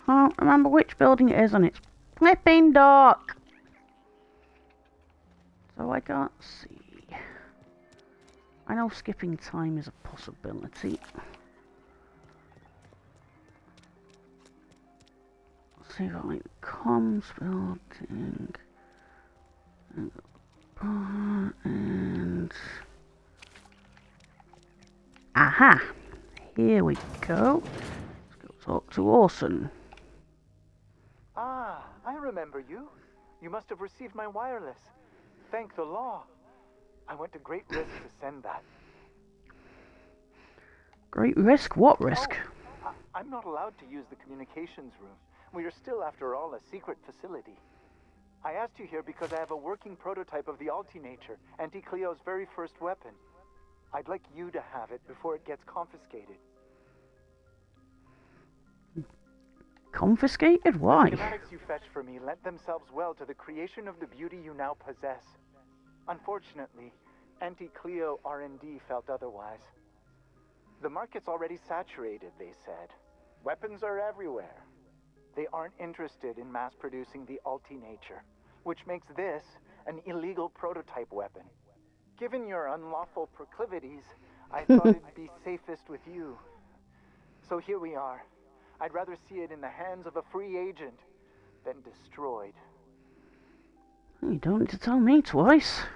can't remember which building it is, and it's flipping dark. So I can't see. I know skipping time is a possibility. Let's see if I like comms building. And aha! Here we go. Let's go talk to Orson. Ah, I remember you. You must have received my wireless. Thank the law. I went to great risk to send that. Great risk? What risk? Oh, I'm not allowed to use the communications room. We are still, after all, a secret facility. I asked you here because I have a working prototype of the Altinature, Auntie Cleo's very first weapon. I'd like you to have it before it gets confiscated. Confiscated? Why? The schematics you fetched for me lent themselves well to the creation of the beauty you now possess. Unfortunately, Auntie Cleo R&D felt otherwise. The market's already saturated, they said. Weapons are everywhere. They aren't interested in mass-producing the Altinature, which makes this an illegal prototype weapon. Given your unlawful proclivities, I thought it'd be safest with you. So here we are. I'd rather see it in the hands of a free agent than destroyed. You don't need to tell me twice.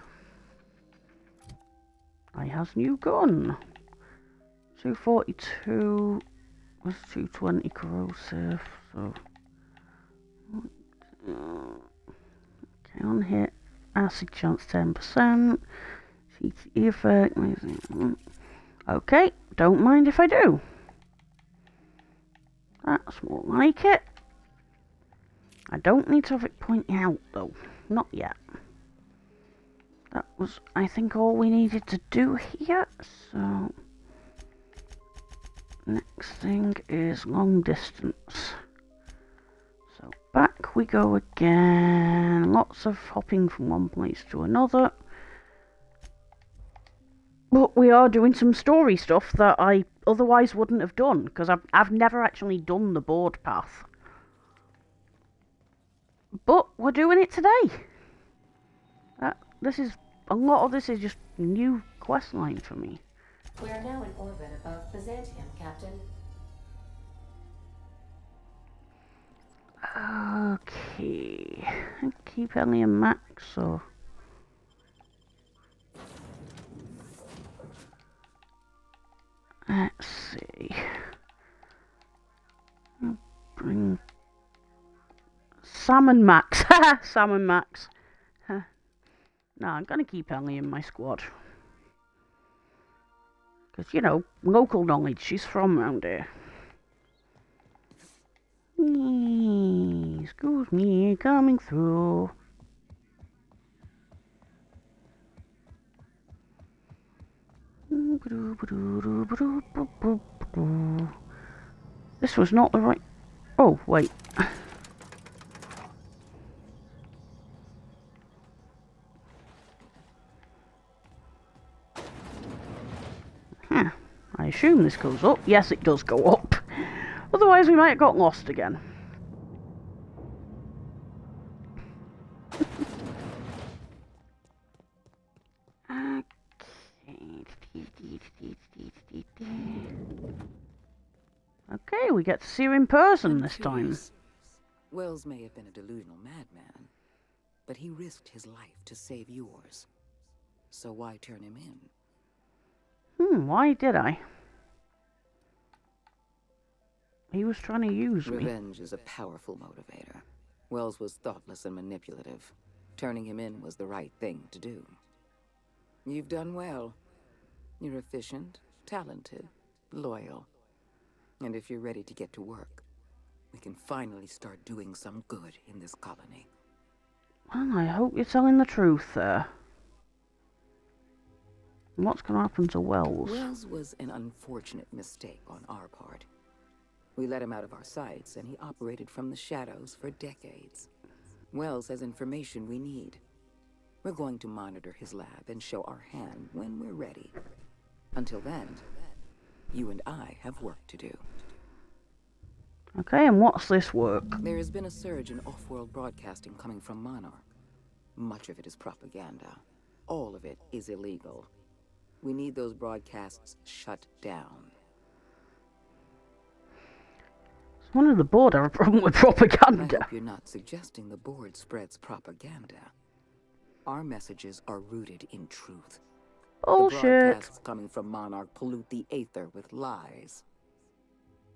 I has new gun. 242 was 220 corrosive, so... Okay, on hit, acid chance 10%, CT effect, okay, don't mind if I do. That's more like it. I don't need to have it pointed out though, not yet. That was, I think, all we needed to do here, so... Next thing is long distance. So back we go again. Lots of hopping from one place to another. But we are doing some story stuff that I otherwise wouldn't have done, because I've never actually done the board path. But we're doing it today. A lot of this is just new quest line for me. We are now in orbit above Byzantium, Captain. Okay. Keep Ellie and Max, so... Let's see. Bring... Sam and Max. Sam and Max. No, I'm gonna keep Ellie in my squad. Because, you know, local knowledge, she's from around here. Excuse me, coming through. This was not the right... Oh, wait. I assume this goes up. Yes, it does go up. Otherwise, we might have got lost again. Okay, we get to see her in person this time. Wells may have been a delusional madman, but he risked his life to save yours. So why turn him in? Why did I? He was trying to use me. Revenge is a powerful motivator. Wells was thoughtless and manipulative. Turning him in was the right thing to do. You've done well. You're efficient, talented, loyal. And if you're ready to get to work, we can finally start doing some good in this colony. Well, I hope you're telling the truth there. What's going to happen to Wells? Wells was an unfortunate mistake on our part. We let him out of our sights, and he operated from the shadows for decades. Wells has information we need. We're going to monitor his lab and show our hand when we're ready. Until then, you and I have work to do. Okay, and what's this work? There has been a surge in off-world broadcasting coming from Monarch. Much of it is propaganda. All of it is illegal. We need those broadcasts shut down. One of the board have a problem with propaganda. I hope you're not suggesting the board spreads propaganda. Our messages are rooted in truth. Bullshit. The broadcasts coming from Monarch pollute the aether with lies.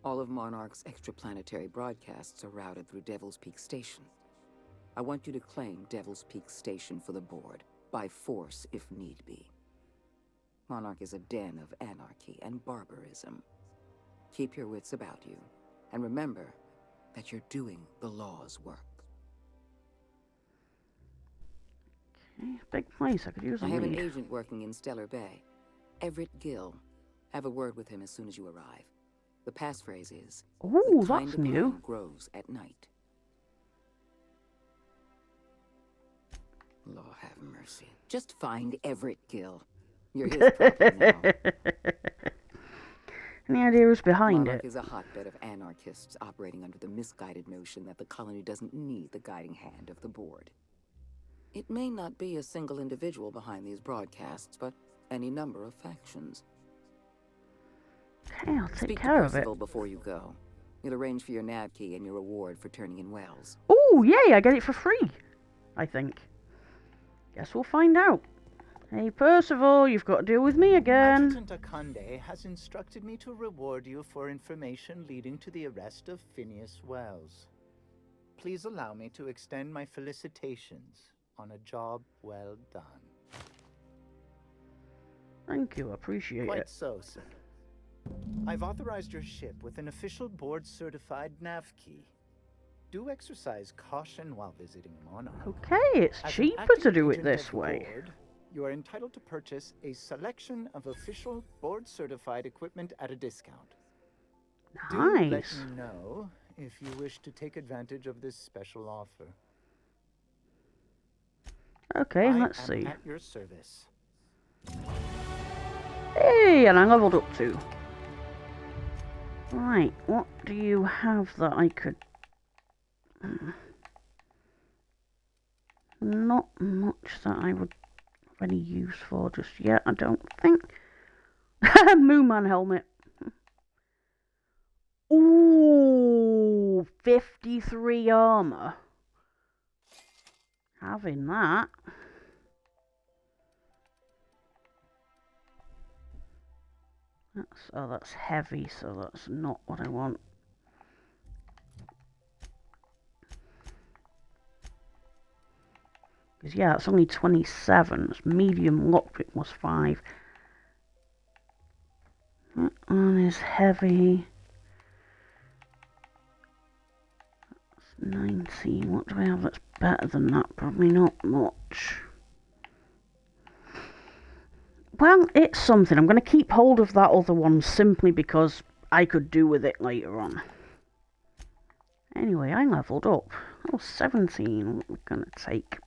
All of Monarch's extraplanetary broadcasts are routed through Devil's Peak Station. I want you to claim Devil's Peak Station for the board, by force if need be. Monarch is a den of anarchy and barbarism. Keep your wits about you, and remember that you're doing the law's work. Okay, big place. I could use a I have an lead. agent working in Stellar Bay. Everett Gill. Have a word with him as soon as you arrive. The passphrase is, "Ooh, the kind that's of new." pine grows at night. Lord have mercy. Just find Everett Gill. You're his problem now. Any idea who's behind Monarch it? is a hotbed of anarchists operating under the misguided notion that the colony doesn't need the guiding hand of the board. It may not be a single individual behind these broadcasts, but any number of factions. Okay, I'll take Speak care to of it. Percival before you go. You'll arrange for your nav key and your reward for turning in Wells. Oh, yay, I get it for free, I think. Guess we'll find out. Hey, Percival, you've got to deal with me again. Adjutant Akande has instructed me to reward you for information leading to the arrest of Phineas Wells. Please allow me to extend my felicitations on a job well done. Thank you, I appreciate Quite it. so, sir. I've authorized your ship with an official board-certified nav key. Do exercise caution while visiting Monarch. Okay, it's As an cheaper active to do it agent this of the way. board, you are entitled to purchase a selection of official board-certified equipment at a discount. Do let Nice. me know if you wish to take advantage of this special offer. Okay, let's I am see. at your service. Hey, and I leveled up too. Right, what do you have that I could... Not much that I would have any use for just yet, I don't think. Moonman helmet. Ooh, 53 armor. Having that. That's heavy, so that's not what I want. Because yeah, it's only 27. It's medium lockpick was 5. That one is heavy. That's 19. What do I have that's better than that? Probably not much. Well, it's something. I'm going to keep hold of that other one simply because I could do with it later on. Anyway, I leveled up. Oh, 17. What we're going to take.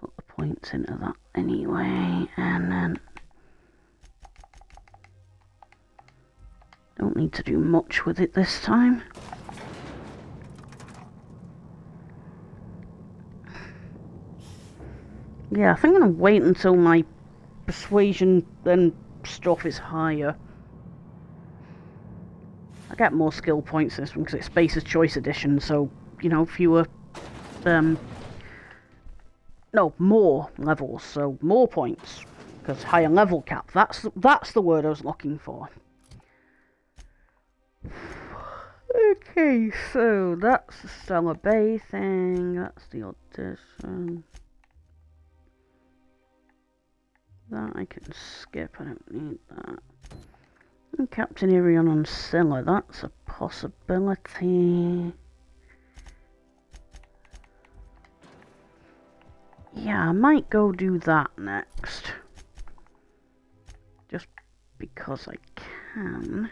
Put the points into that anyway, and then don't need to do much with it this time. Yeah, I think I'm going to wait until my persuasion and stuff is higher. I get more skill points in this one because it's Spacer's Choice Edition, so, you know, fewer, no, more levels, so more points. Because higher level cap, that's the word I was looking for. Okay, so that's the Stellar Bay thing, that's the audition. That I can skip, I don't need that. And Captain Irion on Scylla, that's a possibility. Yeah, I might go do that next. Just because I can.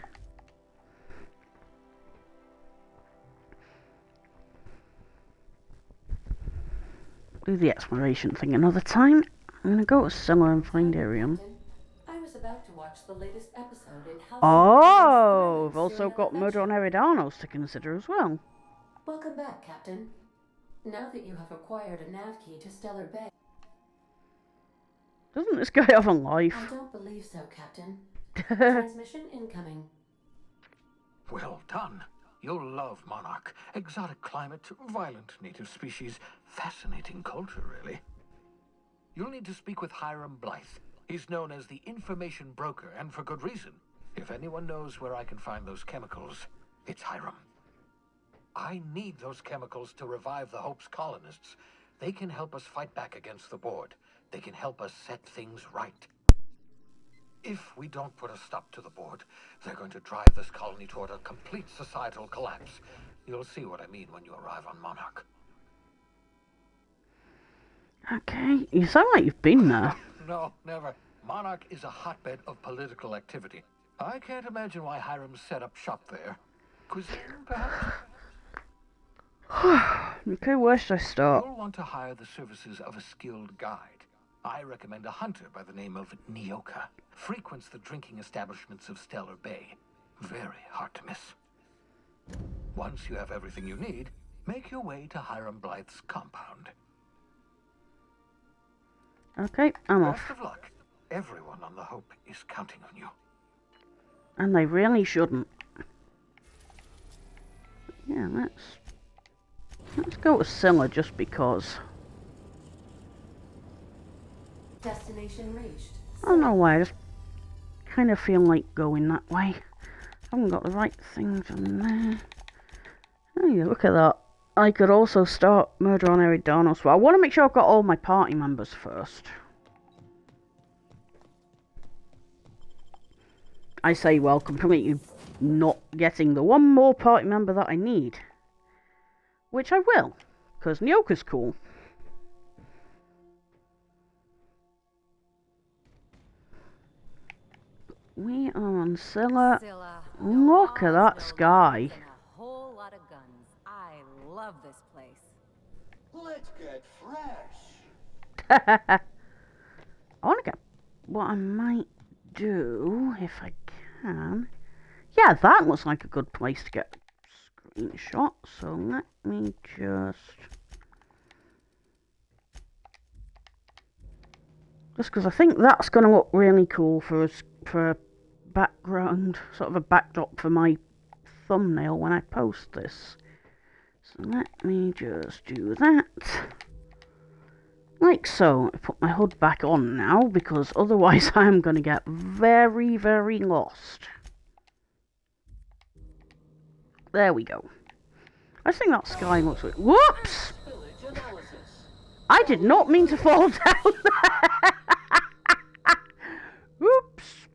Do the exploration thing another time. I'm gonna go to Scylla and find Irion. I was about to watch the latest episode in House Oh, we've also got Murder on Eridanos to consider as well. Welcome back, Captain. Now that you have acquired a nav key to Stellar Bay. Doesn't this guy have a life? I don't believe so, Captain. Transmission incoming. Well done. You'll love Monarch. Exotic climate, violent native species, fascinating culture, really. You'll need to speak with Hiram Blythe. He's known as the information broker, and for good reason. If anyone knows where I can find those chemicals, it's Hiram. I need those chemicals to revive the Hope's colonists. They can help us fight back against the board. They can help us set things right. If we don't put a stop to the board, they're going to drive this colony toward a complete societal collapse. You'll see what I mean when you arrive on Monarch. Okay, you sound like you've been there. No, never. Monarch is a hotbed of political activity. I can't imagine why Hiram set up shop there. Cuisine, perhaps? Okay, where should I start? You'll want to hire the services of a skilled guide. I recommend a hunter by the name of Nyoka. Frequents the drinking establishments of Stellar Bay. Very hard to miss. Once you have everything you need, make your way to Hiram Blythe's compound. Okay, I'm off. Best of luck. Everyone on the Hope is counting on you. And they really shouldn't. Yeah, let's go to Scylla just because. Destination reached. I don't know why, I just kind of feel like going that way. I haven't got the right things on there. Oh yeah, look at that. I could also start Murder on Eridanos, but I want to make sure I've got all my party members first. I say, well, completely not getting the one more party member that I need. Which I will, because Nyoka's cool. We are on Scylla. Look at that sky. A whole lot of guns. I love this place. Let's get fresh. I want to get... What I might do, if I can... Yeah, that looks like a good place to get a screenshot. So let me just... Just because I think that's going to look really cool for us, for a background, sort of a backdrop for my thumbnail when I post this. So let me just do that. Like so. I put my hood back on now, because otherwise I'm going to get very, very lost. There we go. I think that sky looks like... Whoops! I did not mean to fall down there! Oops!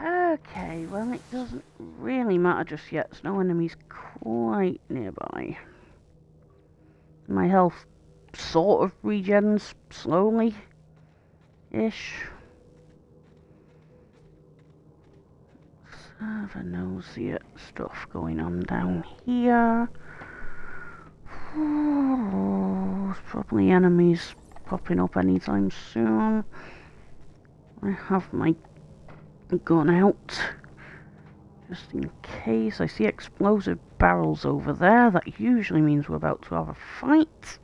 Okay, well, it doesn't really matter just yet. There's no enemies quite nearby. My health sort of regens slowly-ish. Have a nosy at stuff going on down here. Oh, there's probably enemies popping up anytime soon. I have my gun out just in case. I see explosive barrels over there. That usually means we're about to have a fight.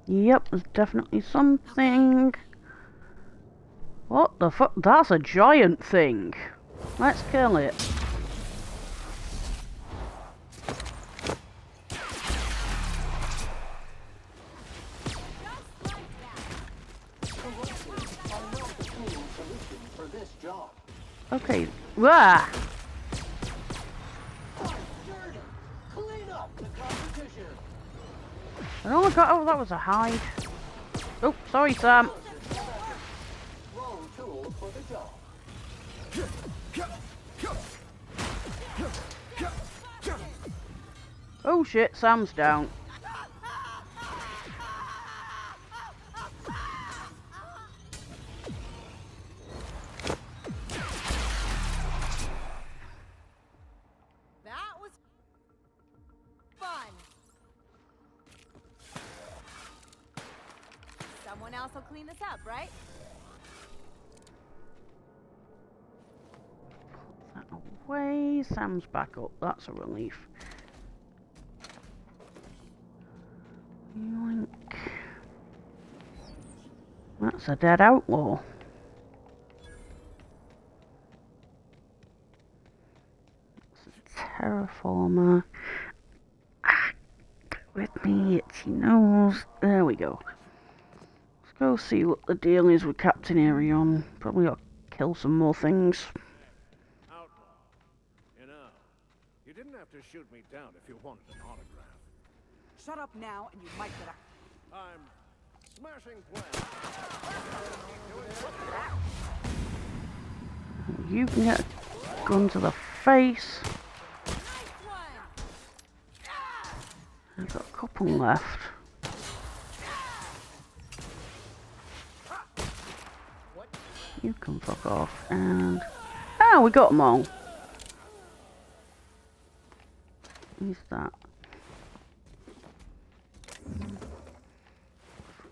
Yep, there's definitely something. What the fuck? That's a giant thing. Let's kill it. Okay. Wah! Oh my god, oh, that was a hide. Oh, sorry, Sam. Oh shit, Sam's down. That was fun. Someone else will clean this up, right? Put that away. Sam's back up. That's a relief. Yoink. That's a dead outlaw. It's a terraformer. Ah, with me, itchy nose. There we go. Let's go see what the deal is with Captain Arion. Probably got to kill some more things. Outlaw. You know, you didn't have to shoot me down if you wanted an autograph. Shut up now, and you might get out. I'm smashing plans. You can get a gun to the face. I've got a couple left. You can fuck off. And oh, we got them all. Who's that?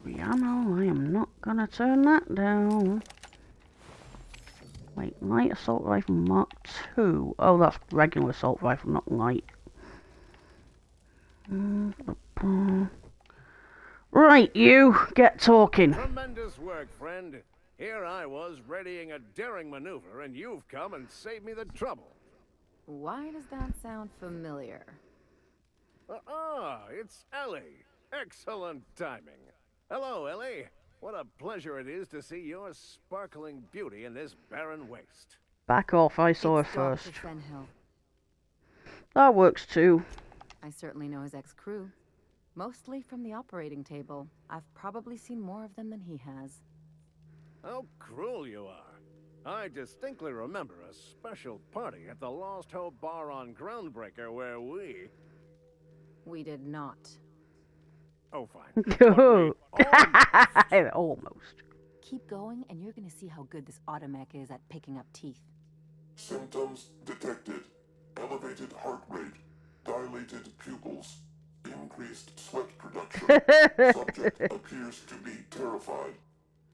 Free ammo. I am not gonna turn that down. Wait, light assault rifle Mark II. Oh, that's regular assault rifle, not light. Right, you get talking. Tremendous work, friend. Here I was readying a daring maneuver, and you've come and saved me the trouble. Why does that sound familiar? It's Ellie. Excellent timing. Hello, Ellie. What a pleasure it is to see your sparkling beauty in this barren waste. Back off, I saw her It's Dr. first. Fenhill. That works too. I certainly know his ex-crew. Mostly from the operating table. I've probably seen more of them than he has. How cruel you are. I distinctly remember a special party at the Lost Hope Bar on Groundbreaker where we... We did not. Oh, fine. Almost. Keep going, and you're gonna see how good this automech is at picking up teeth. Symptoms detected. Elevated heart rate, dilated pupils, increased sweat production. Subject appears to be terrified.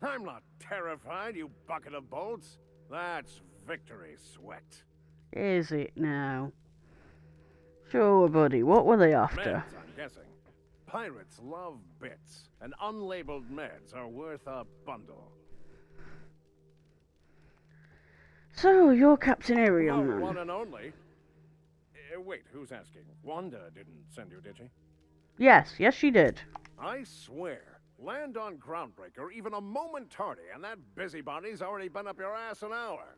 I'm not terrified, you bucket of bolts. That's victory sweat. Is it now? Sure, buddy. What were they after? Meds, I'm guessing. Pirates love bits, and unlabeled meds are worth a bundle. So, you're Captain Arion, The then? one and only. Wait, who's asking? Wanda didn't send you, did she? Yes, she did. I swear, land on Groundbreaker even a moment tardy, and that busybody's already been up your ass an hour.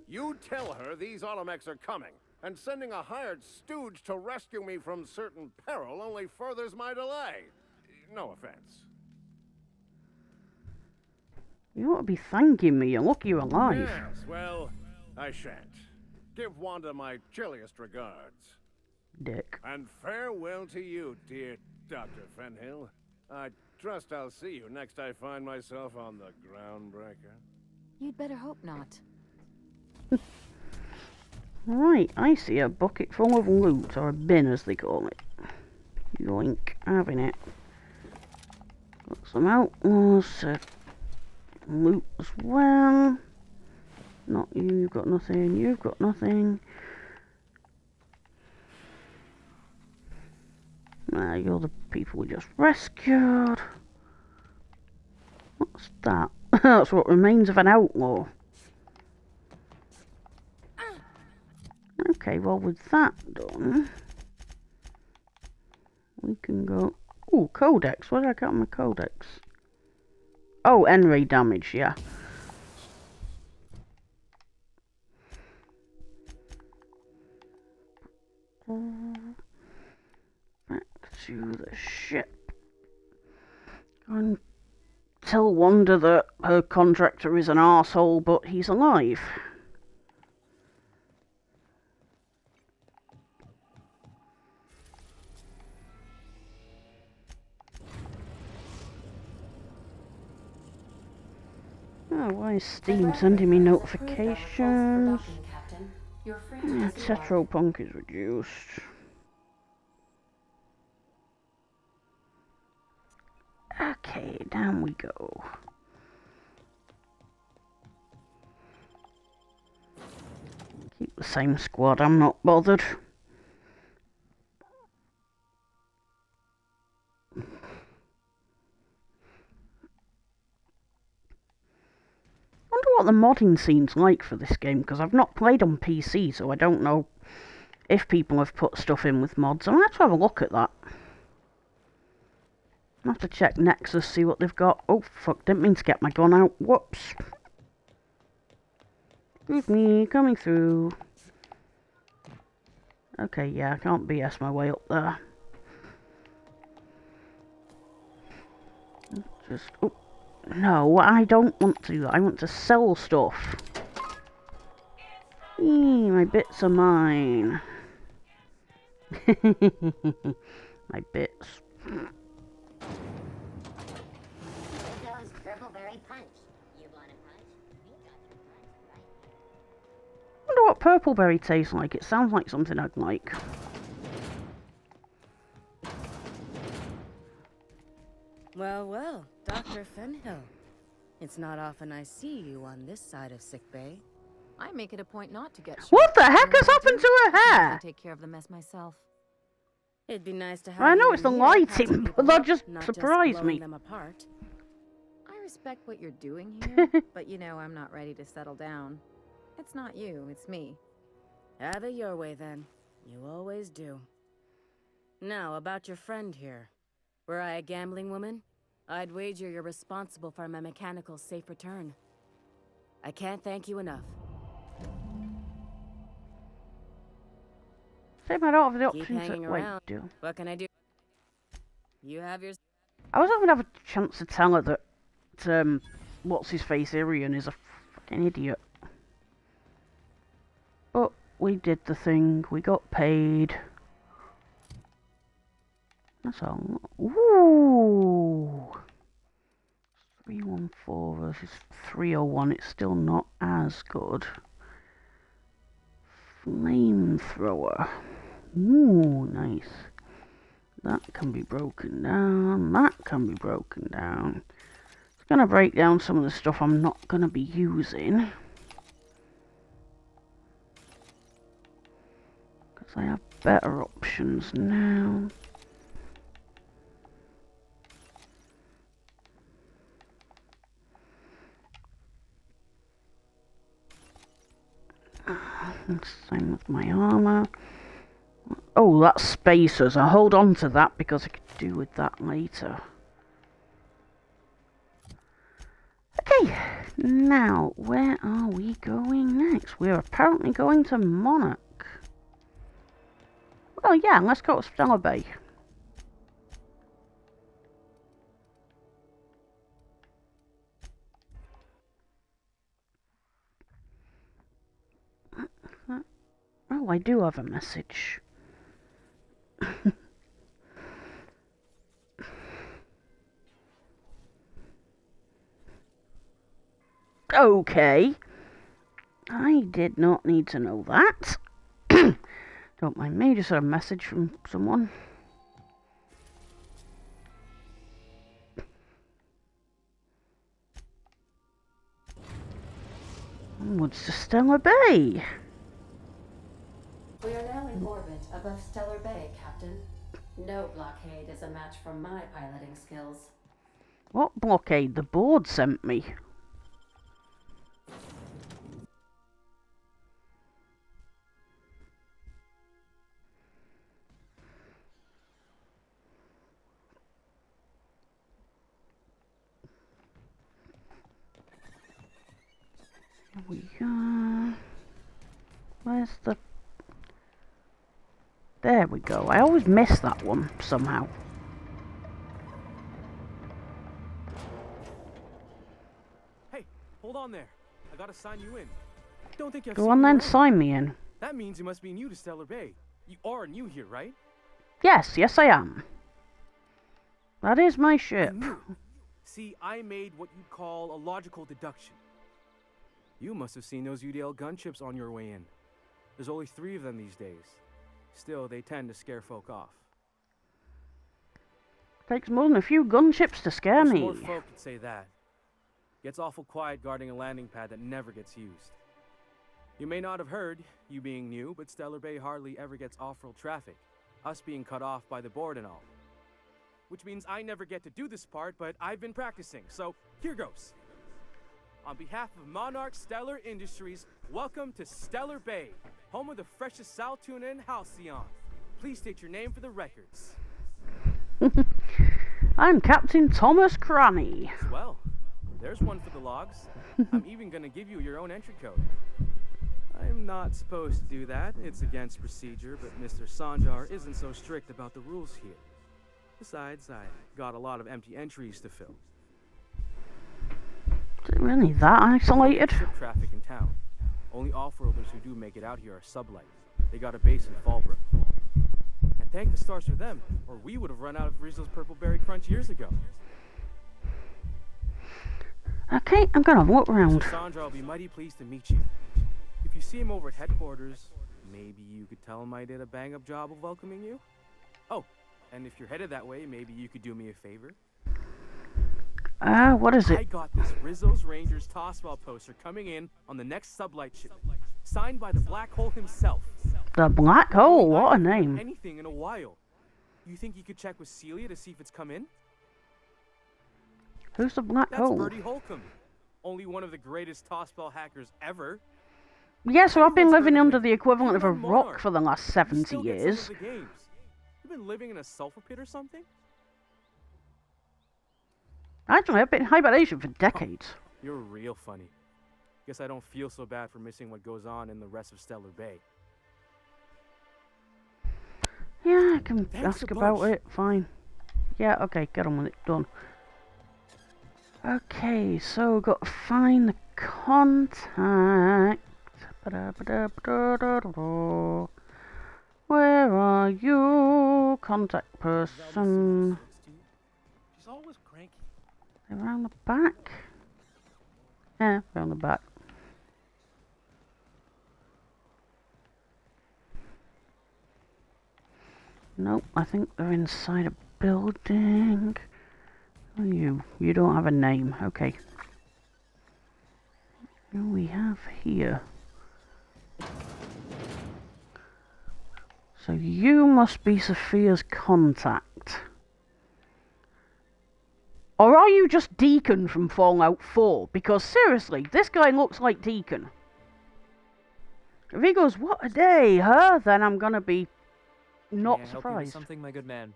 You tell her these automechs are coming, and sending a hired stooge to rescue me from certain peril only furthers my delay. No offense. You ought to be thanking me. You're lucky you're alive. Yes, well, I shan't. Give Wanda my chilliest regards. Dick. And farewell to you, dear Dr. Fenhill. I trust I'll see you next I find myself on the Groundbreaker. You'd better hope not. Right, I see a bucket full of loot, or a bin as they call it. Yoink, having it. Got some outlaws to loot as well. Not you, you've got nothing, you've got nothing. You're the people we just rescued. What's that? That's what remains of an outlaw. Okay, well with that done, we can go... Ooh, codex. Where did I get my codex? Oh, N-ray damage, yeah. Back to the ship. And tell Wanda that her contractor is an arsehole, but he's alive. Oh, why is Steam sending me notifications? Yeah, Tetropunk is reduced. Okay, down we go. Keep the same squad, I'm not bothered. I wonder what the modding scene's like for this game, because I've not played on PC, so I don't know if people have put stuff in with mods. I'm going to have to have a look at that. I'll have to check Nexus, see what they've got. Oh, fuck, didn't mean to get my gun out. Whoops. Excuse me, coming through. Okay, yeah, I can't BS my way up there. Just... Oh. No, I don't want to do that. I want to sell stuff. Eee, my bits are mine. My bits. Those purple-berry punch. You want a punch? We got your punch, right? I wonder what purpleberry tastes like. It sounds like something I'd like. Well, well, Dr. Fenhill. It's not often I see you on this side of sickbay. I make it a point not to get shot. What the heck has happened to her hair? I take care of the mess myself. It'd be nice to have I know you it's the in here lighting, patching but people that up, just not surprised blowing me. them apart. I respect what you're doing here, but you know I'm not ready to settle down. It's not you, it's me. Have it your way then. You always do. Now, about your friend here. Were I a gambling woman, I'd wager you're responsible for my mechanical safe return. I can't thank you enough. Same, I don't have the Keep option hanging to... Wait, around. do. What can I do? You have your... I was not going to have a chance to tell her that, what's-his-face, Irian, is a fucking idiot. But we did the thing, we got paid. That's all. Ooh! 314 versus 301, it's still not as good. Flamethrower. Ooh, nice. That can be broken down. That can be broken down. It's going to break down some of the stuff I'm not going to be using. Because I have better options now. Same with my armor. Oh, that's spacers. I'll hold on to that because I could do with that later. Okay, now where are we going next? We're apparently going to Monarch. Well, yeah, let's go to Stellar Bay. Oh, I do have a message. Okay. I did not need to know that. Don't mind me, just had a message from someone. Onwards to Stellar Bay. We are now in orbit above Stellar Bay, Captain. No blockade is a match for my piloting skills. What blockade? The board sent me. Here we go. Where's the... There we go. I always miss that one somehow. Hey, hold on there. I gotta sign you in. Don't think I've Go seen on you then, around. sign me in. That means you must be new to Stellar Bay. You are new here, right? Yes, I am. That is my ship. See, I made what you'd call a logical deduction. You must have seen those UDL gunships on your way in. There's only 3 of them these days. Still, they tend to scare folk off. Takes more than a few gunships to scare me. More folk could say that. Gets awful quiet guarding a landing pad that never gets used. You may not have heard, you being new, but Stellar Bay hardly ever gets off-road traffic. Us being cut off by the board and all. Which means I never get to do this part, but I've been practicing, so here goes. On behalf of Monarch Stellar Industries, welcome to Stellar Bay, home of the freshest sal tuna in Halcyon. Please state your name for the records. I'm Captain Thomas Cranny. Well, there's one for the logs. I'm even gonna give you your own entry code. I'm not supposed to do that. It's against procedure, but Mr. Sanjar isn't so strict about the rules here. Besides, I got a lot of empty entries to fill. Is it really that isolated? Ship traffic in town. Only off-worlders who do make it out here are sublight. They got a base in Fallbrook. And thank the stars for them, or we would have run out of Rizzo's Purple Berry Crunch years ago. Okay, I'm gonna look around. Mr. Sandra will be mighty pleased to meet you. If you see him over at headquarters, maybe you could tell him I did a bang-up job of welcoming you? Oh, and if you're headed that way, maybe you could do me a favor? What is it? I got this Rizzo's Rangers Tossball poster coming in on the next sublight shipment, signed by the Black Hole himself. The Black Hole, what a name. Anything in a while. You think you could check with Celia to see if it's come in? Who's the Black That's Hole? Bertie Holcomb, only one of the greatest tossball hackers ever. Yeah, so I've been living under the equivalent of a rock for the last 70 years. You've been living in a sulfur pit or something? Actually, I've been in hibernation for decades. You're real funny. Guess I don't feel so bad for missing what goes on in the rest of Stellar Bay. Yeah, I can ask about it, fine. Yeah, okay, get on with it, done. Okay, so got to find the contact. Where are you, contact person? She's always cranky. Around the back? Yeah, around the back. Nope, I think they're inside a building. Oh, you don't have a name. Okay. What do we have here? So you must be Sophia's contact. Or are you just Deacon from Fallout 4? Because seriously, this guy looks like Deacon. If he goes, "What a day, huh?" then I'm gonna be not May I help you with surprised. something, my good man?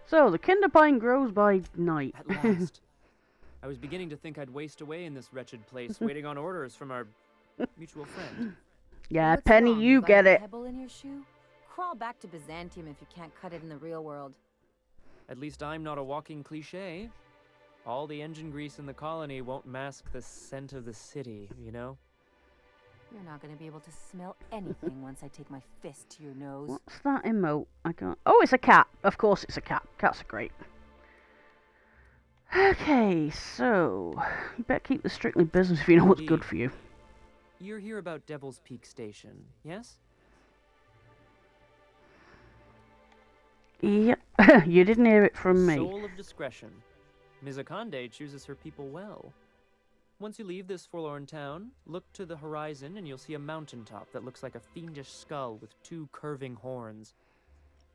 So, the Kinderpine grows by night. At last. I was beginning to think I'd waste away in this wretched place, waiting on orders from our mutual friend. Yeah, What's Penny, wrong? you Got get a it. pebble in your shoe? Crawl back to Byzantium if you can't cut it in the real world. At least I'm not a walking cliché. All the engine grease in the colony won't mask the scent of the city, you know? You're not going to be able to smell anything once I take my fist to your nose. What's that emote? I can't. Oh, it's a cat. Of course, it's a cat. Cats are great. Okay, so you better keep this strictly business if you know what's good for you. You're here about Devil's Peak Station, yes? Yep, you didn't hear it from me. Soul of discretion. Ms. Akande chooses her people well. Once you leave this forlorn town, look to the horizon and you'll see a mountaintop that looks like a fiendish skull with 2 curving horns.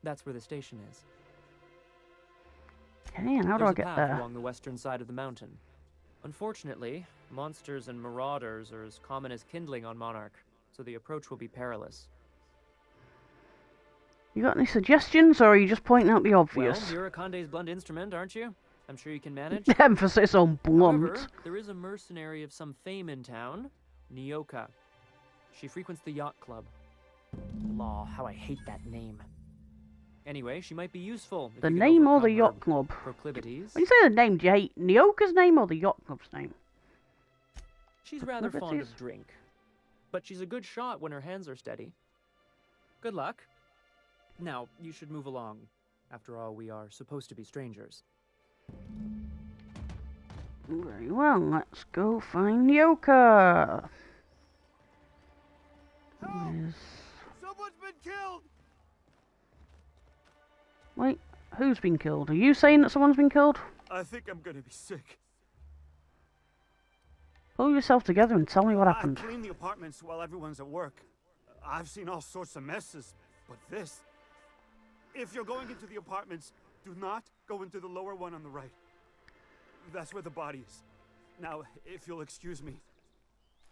That's where the station is. Okay, and how do I get there? Along the western side of the mountain. Unfortunately, monsters and marauders are as common as kindling on Monarch, so the approach will be perilous. You got any suggestions, or are you just pointing out the obvious? Well, you're Akande's blunt instrument, aren't you? I'm sure you can manage. Emphasis on blunt. However, there is a mercenary of some fame in town, Nyoka. She frequents the yacht club. Law, how I hate that name. Anyway, she might be useful. The name or the yacht club? Proclivities. When you say the name, do you hate Nyoka's name or the yacht club's name? She's rather fond of drink, but she's a good shot when her hands are steady. Good luck. Now, you should move along. After all, we are supposed to be strangers. Very well, let's go find Nyoka. Someone's been killed! Wait, who's been killed? Are you saying that someone's been killed? I think I'm gonna be sick. Pull yourself together and tell me what happened. I clean the apartments while everyone's at work. I've seen all sorts of messes, but this... If you're going into the apartments, do not go into the lower one on the right. That's where the body is. Now, if you'll excuse me,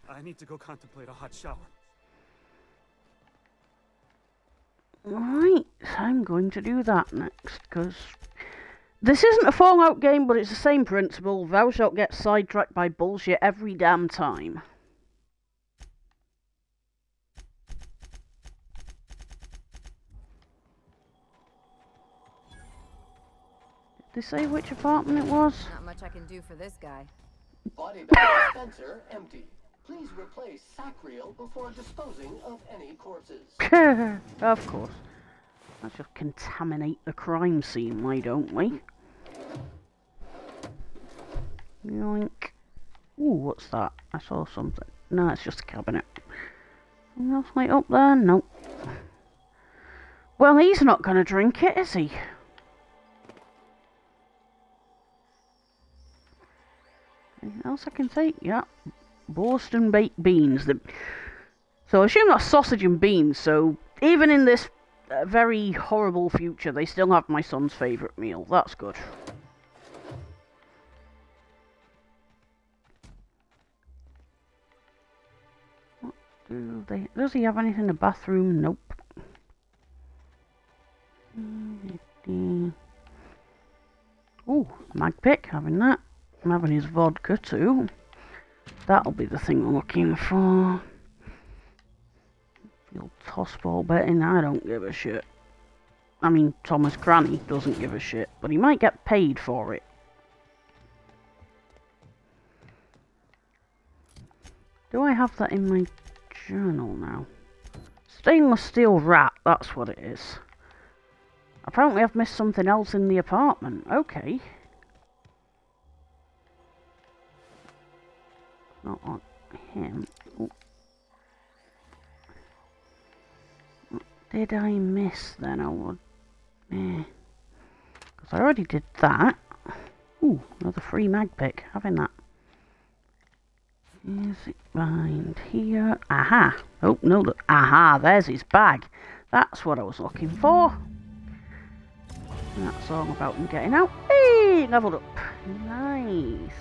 I need to go contemplate a hot shower. Right, I'm going to do that next, because this isn't a Fallout game, but it's the same principle. Thou shalt get sidetracked by bullshit every damn time. Did they say which apartment it was? Not much I can do for this guy. Body bag dispenser empty. Please replace sack reel before disposing of any corpses. Of course. Let's just contaminate the crime scene, why don't we? Yoink. Ooh, what's that? I saw something. No, it's just a cabinet. Anything else light up there? Nope. Well, he's not going to drink it, is he? Anything else I can take? Yeah. Boston baked beans. So I assume that's sausage and beans, so even in this very horrible future, they still have my son's favourite meal. That's good. What do they... Does he have anything in the bathroom? Nope. Ooh, mag pick, having that. I'm having his vodka too. That'll be the thing we're looking for. The old tossball betting, I don't give a shit. I mean, Thomas Cranny doesn't give a shit, but he might get paid for it. Do I have that in my journal now? Stainless steel rat, that's what it is. Apparently I've missed something else in the apartment. Okay. Not on him. Oh. What did I miss then? I would... Because I already did that. Ooh, another free mag pick. Having that. Is it behind here? Aha! Oh, no, aha, there's his bag. That's what I was looking for. That's all about him getting out. Hey, leveled up. Nice.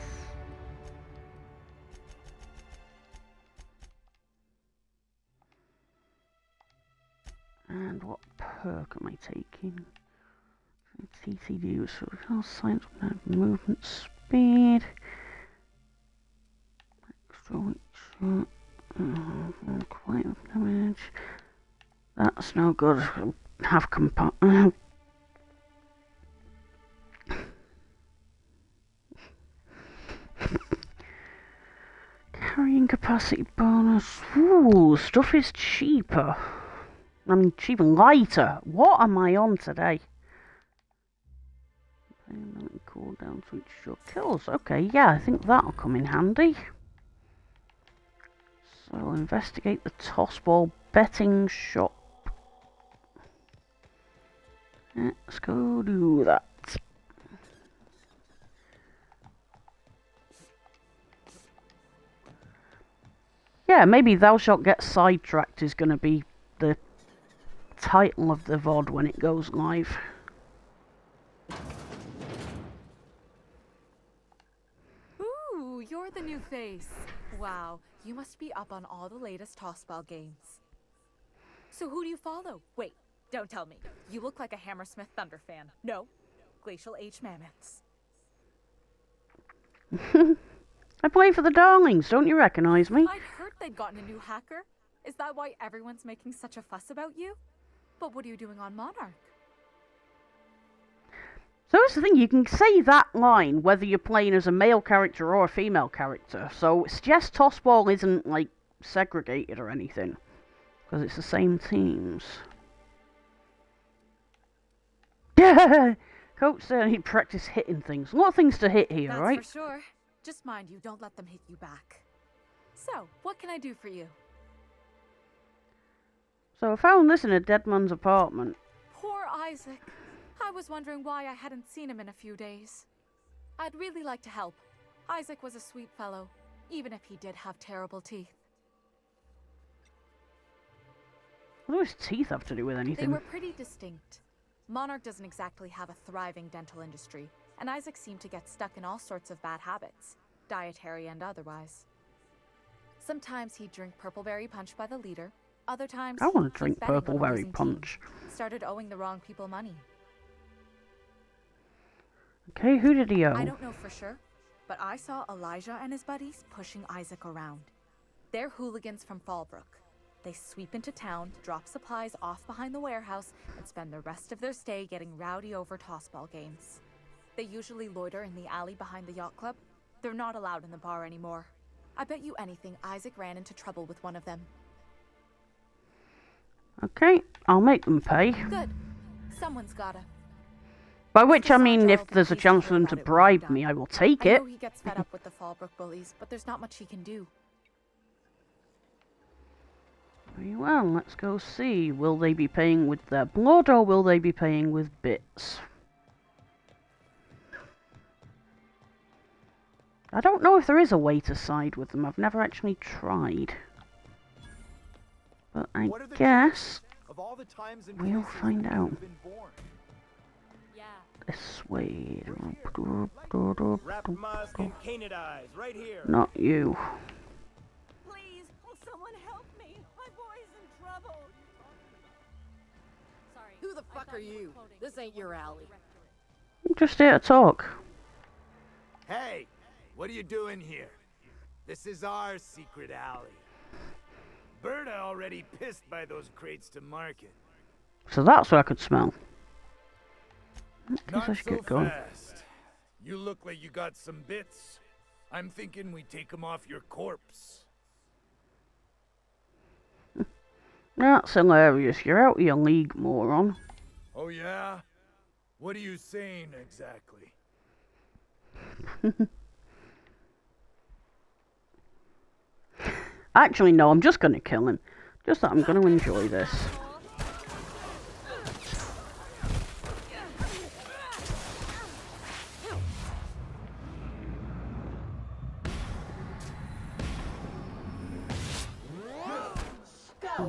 And what perk am I taking? TTD, so science, movement speed. Extra quite damage. That's no good. Have compartment. Carrying capacity bonus. Ooh, stuff is cheaper. I mean, cheaper, lighter. What am I on today? And cool down to each your kills. Okay, yeah, I think that'll come in handy. So investigate the tossball betting shop. Let's go do that. Yeah, maybe Thou Shalt Get Sidetracked is going to be the title of the VOD when it goes live. Ooh, you're the new face. Wow, you must be up on all the latest tossball games. So who do you follow? Wait, don't tell me. You look like a Hammersmith Thunder fan. No, Glacial H Mammoths. I play for the Darlings, don't you recognise me? I'd heard they'd gotten a new hacker. Is that why everyone's making such a fuss about you? But what are you doing on Monarch? So that's the thing, you can say that line whether you're playing as a male character or a female character. So suggest Tossball isn't, like, segregated or anything. Because it's the same teams. Coach said he'd practice hitting things. A lot of things to hit here, right? That's for sure. Just mind you, don't let them hit you back. So, what can I do for you? So I found this in a dead man's apartment. Poor Isaac. I was wondering why I hadn't seen him in a few days. I'd really like to help. Isaac was a sweet fellow, even if he did have terrible teeth. What do his teeth have to do with anything? They were pretty distinct. Monarch doesn't exactly have a thriving dental industry, and Isaac seemed to get stuck in all sorts of bad habits, dietary and otherwise. Sometimes he'd drink purpleberry punch by the liter, other times I want to he'd drink betting on purpleberry losing punch. team, started owing the wrong people money. Okay, who did he owe? I don't know for sure, but I saw Elijah and his buddies pushing Isaac around. They're hooligans from Fallbrook. They sweep into town, drop supplies off behind the warehouse, and spend the rest of their stay getting rowdy over tossball games. They usually loiter in the alley behind the yacht club. They're not allowed in the bar anymore. I bet you anything Isaac ran into trouble with one of them. Okay, I'll make them pay. Good. Someone's gotta. By which I mean, if there's a chance for them to bribe me, I will take I it. know he gets fed up with the Fallbrook bullies, but there's not much he can do. Very well, let's go see. Will they be paying with their blood or will they be paying with bits? I don't know if there is a way to side with them. I've never actually tried. But I guess we'll find out. This way. Not you. Please, will someone help me? My boy's in trouble. Sorry. Who the fuck are you? This ain't your alley. I'm just here to talk. Hey, what are you doing here? This is our secret alley. Berta already pissed by those crates to market. So that's what I could smell. I guess Not I should so get going. fast. You look like you got some bits. I'm thinking we take them off your corpse. That's hilarious. You're out of your league, moron. Oh yeah? What are you saying exactly? Actually, no, I'm just going to kill him. Just that I'm going to enjoy this.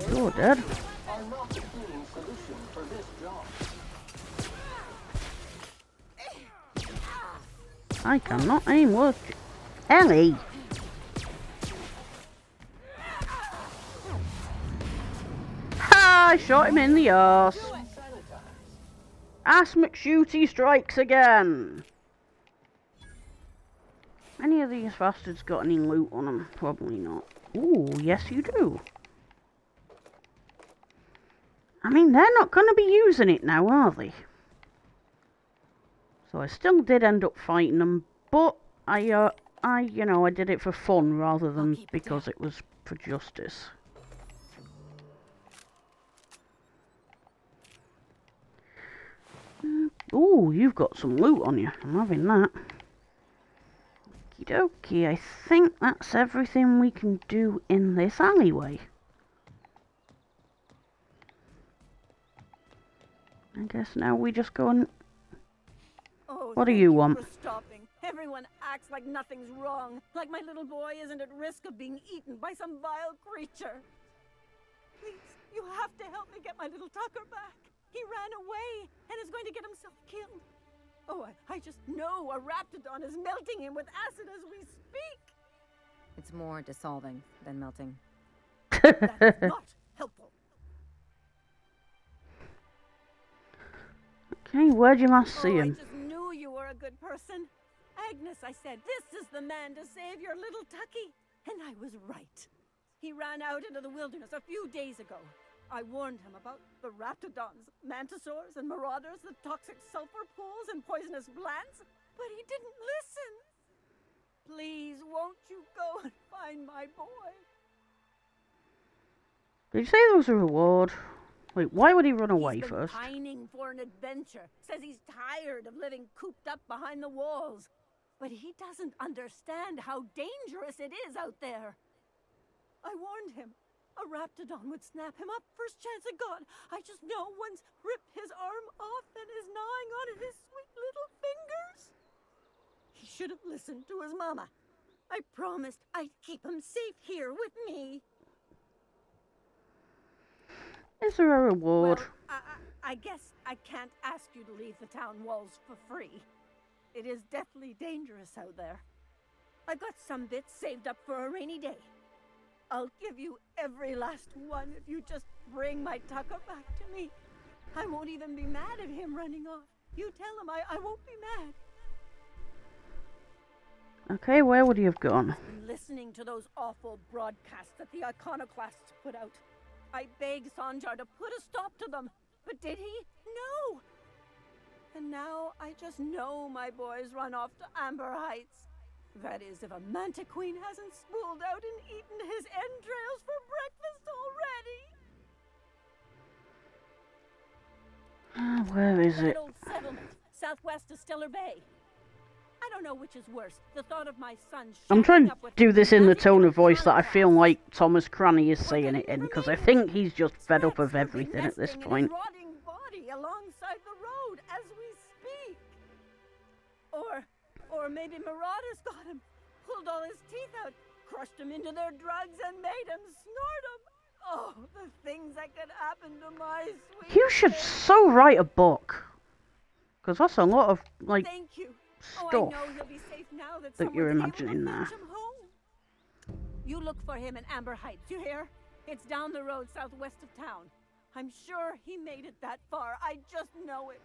You're dead. Are not the cleaning solution for this job. I cannot aim worth Ellie! Ha! I shot him in the arse. Ass McShooty strikes again. Any of these bastards got any loot on them? Probably not. Ooh, yes you do. I mean, they're not going to be using it now, are they? So I still did end up fighting them, but I did it for fun rather than because it was for justice. Ooh, you've got some loot on you. I'm having that. Okie dokie, I think that's everything we can do in this alleyway. I guess now we just go and... Oh, what do thank you you want? for stopping. Everyone acts like nothing's wrong, like my little boy isn't at risk of being eaten by some vile creature. Please, you have to help me get my little Tucker back. He ran away and is going to get himself killed. Oh, I just know a raptidon is melting him with acid as we speak. It's more dissolving than melting. That is not helpful. Okay, where'd you last see him? I just knew you were a good person. Agnes, I said, this is the man to save your little Tucky. And I was right. He ran out into the wilderness a few days ago. I warned him about the raptidons, mantisaurs, and marauders, the toxic sulfur pools, and poisonous plants, but he didn't listen. Please, won't you go and find my boy? Did you say there was a reward? Wait, why would he run away He's been first? pining for an adventure. Says he's tired of living cooped up behind the walls. But he doesn't understand how dangerous it is out there. I warned him. A raptidon would snap him up first chance it got. I just know one's ripped his arm off and is gnawing on his sweet little fingers. He should have listened to his mama. I promised I'd keep him safe here with me. Is there a reward? Well, I guess I can't ask you to leave the town walls for free. It is deathly dangerous out there. I've got some bits saved up for a rainy day. I'll give you every last one if you just bring my Tucker back to me. I won't even be mad at him running off. You tell him I won't be mad. Okay, where would he have gone? Listening to those awful broadcasts that the iconoclasts put out. I begged Sanjar to put a stop to them, but did he? No! And now I just know my boy's run off to Amber Heights. That is, if a manta queen hasn't spooled out and eaten his entrails for breakfast already. Where is it? That old settlement, southwest of Stellar Bay. I don't know which is worse, the thought of my son. I'm trying to do this in the tone of voice that I feel like Thomas Cranny is saying it in, because I think he's just fed up of everything at this point. Rotting body alongside the road as we speak. Or maybe marauders got him, pulled all his teeth out, crushed him into their drugs, and made him snort them. Oh, the things that could happen to my sweet. You should so write a book, because that's a lot of like Thank you. stuff Oh, I know he'll be safe now that you're imagining there. You look for him in Amber Heights, you hear? It's down the road southwest of town. I'm sure he made it that far. I just know it.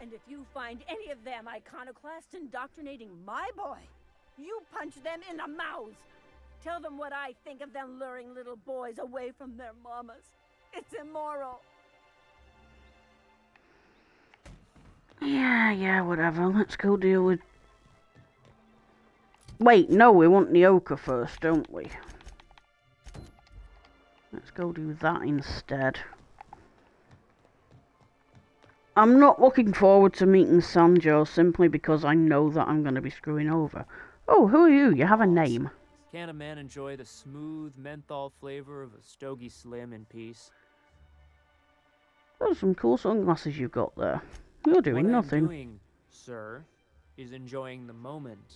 And if you find any of them iconoclasts indoctrinating my boy, you punch them in the mouths. Tell them what I think of them luring little boys away from their mamas. It's immoral. Yeah, whatever. Let's go deal with... Wait, no, we want Nyoka first, don't we? Let's go do that instead. I'm not looking forward to meeting Sanjo simply because I know that I'm going to be screwing over. Oh, who are you? You have a name. Can a man enjoy the smooth menthol flavor of a Stogie Slim in peace? Those are some cool sunglasses you got there. You're doing what nothing. I'm doing, sir, is enjoying the moment.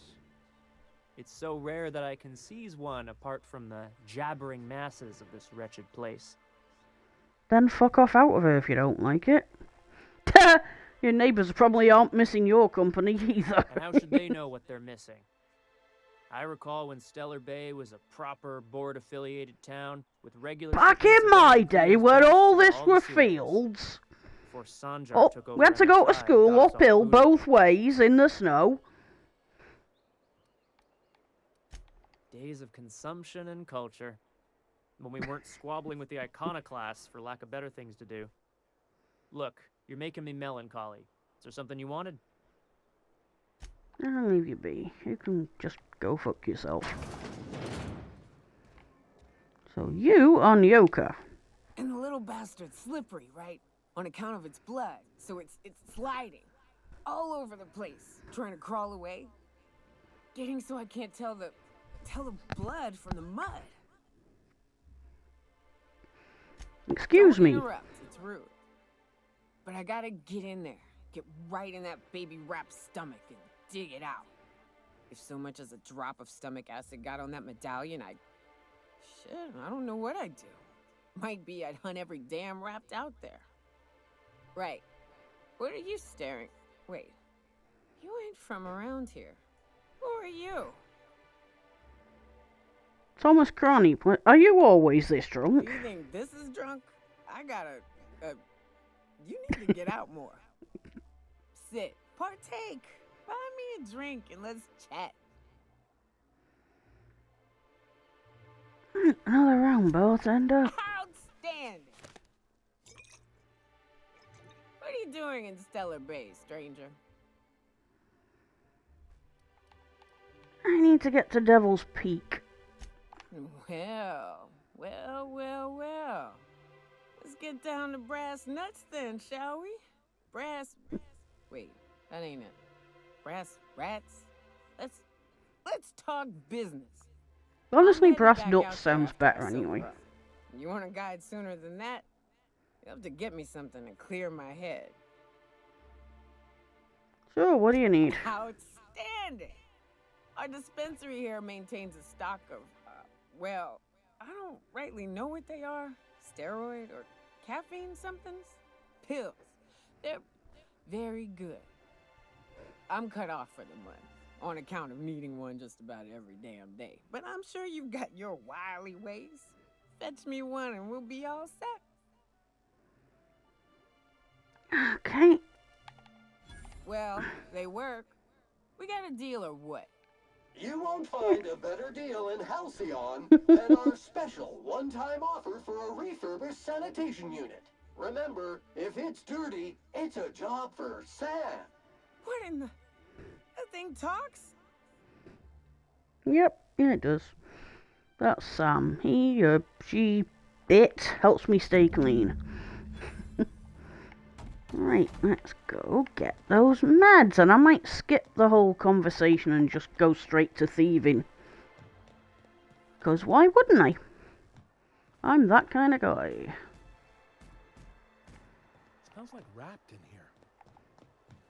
It's so rare that I can seize one apart from the jabbering masses of this wretched place. Then fuck off out of here if you don't like it. Your neighbours probably aren't missing your company either. And how should they know what they're missing? I recall when Stellar Bay was a proper board-affiliated town with regular... Back in my day, when all this were fields, before Sanjar took over we had to go to school uphill both ways in the snow. Days of consumption and culture, when we weren't squabbling with the iconoclasts for lack of better things to do. Look, you're making me melancholy. Is there something you wanted? I'll leave you be. You can just go fuck yourself. So you are Nyoka. And the little bastard's slippery, right? on account of its blood, so it's sliding all over the place, trying to crawl away. Getting so I can't tell the blood from the mud. Excuse me. Don't interrupt, it's rude. But I gotta get in there, get right in that baby rap's stomach and dig it out. If so much as a drop of stomach acid got on that medallion, I don't know what I'd do. Might be I'd hunt every damn rapt out there. Right. What are you staring? Wait. You ain't from around here. Who are you? Thomas Cranny, are you always this drunk? You think this is drunk? I gotta... you need to get out more. Sit. Partake. Buy me a drink and let's chat. Another round, bartender. Outstanding. What are you doing in Stellar Bay, stranger? I need to get to Devil's Peak. Well. Let's get down to brass nuts then, shall we? Wait, that ain't it. Brass rats? Let's talk business. Honestly, brass nuts sounds better anyway. You want a guide sooner than that? You have to get me something to clear my head. Sure, what do you need? Outstanding! Our dispensary here maintains a stock of, well, I don't rightly know what they are. Steroid or caffeine somethings? Pills. They're very good. I'm cut off for the month, on account of needing one just about every damn day. But I'm sure you've got your wily ways. Fetch me one and we'll be all set. Okay. Well, they work. We got a deal or what? You won't find a better deal in Halcyon than our special one-time offer for a refurbished sanitation unit. Remember, if it's dirty, it's a job for Sam. What in the... That thing talks? Yep, yeah it does. That's Sam. She, it helps me stay clean. Right, let's go get those meds, and I might skip the whole conversation and just go straight to thieving. Because why wouldn't I? I'm that kind of guy. Smells like wrapped in here.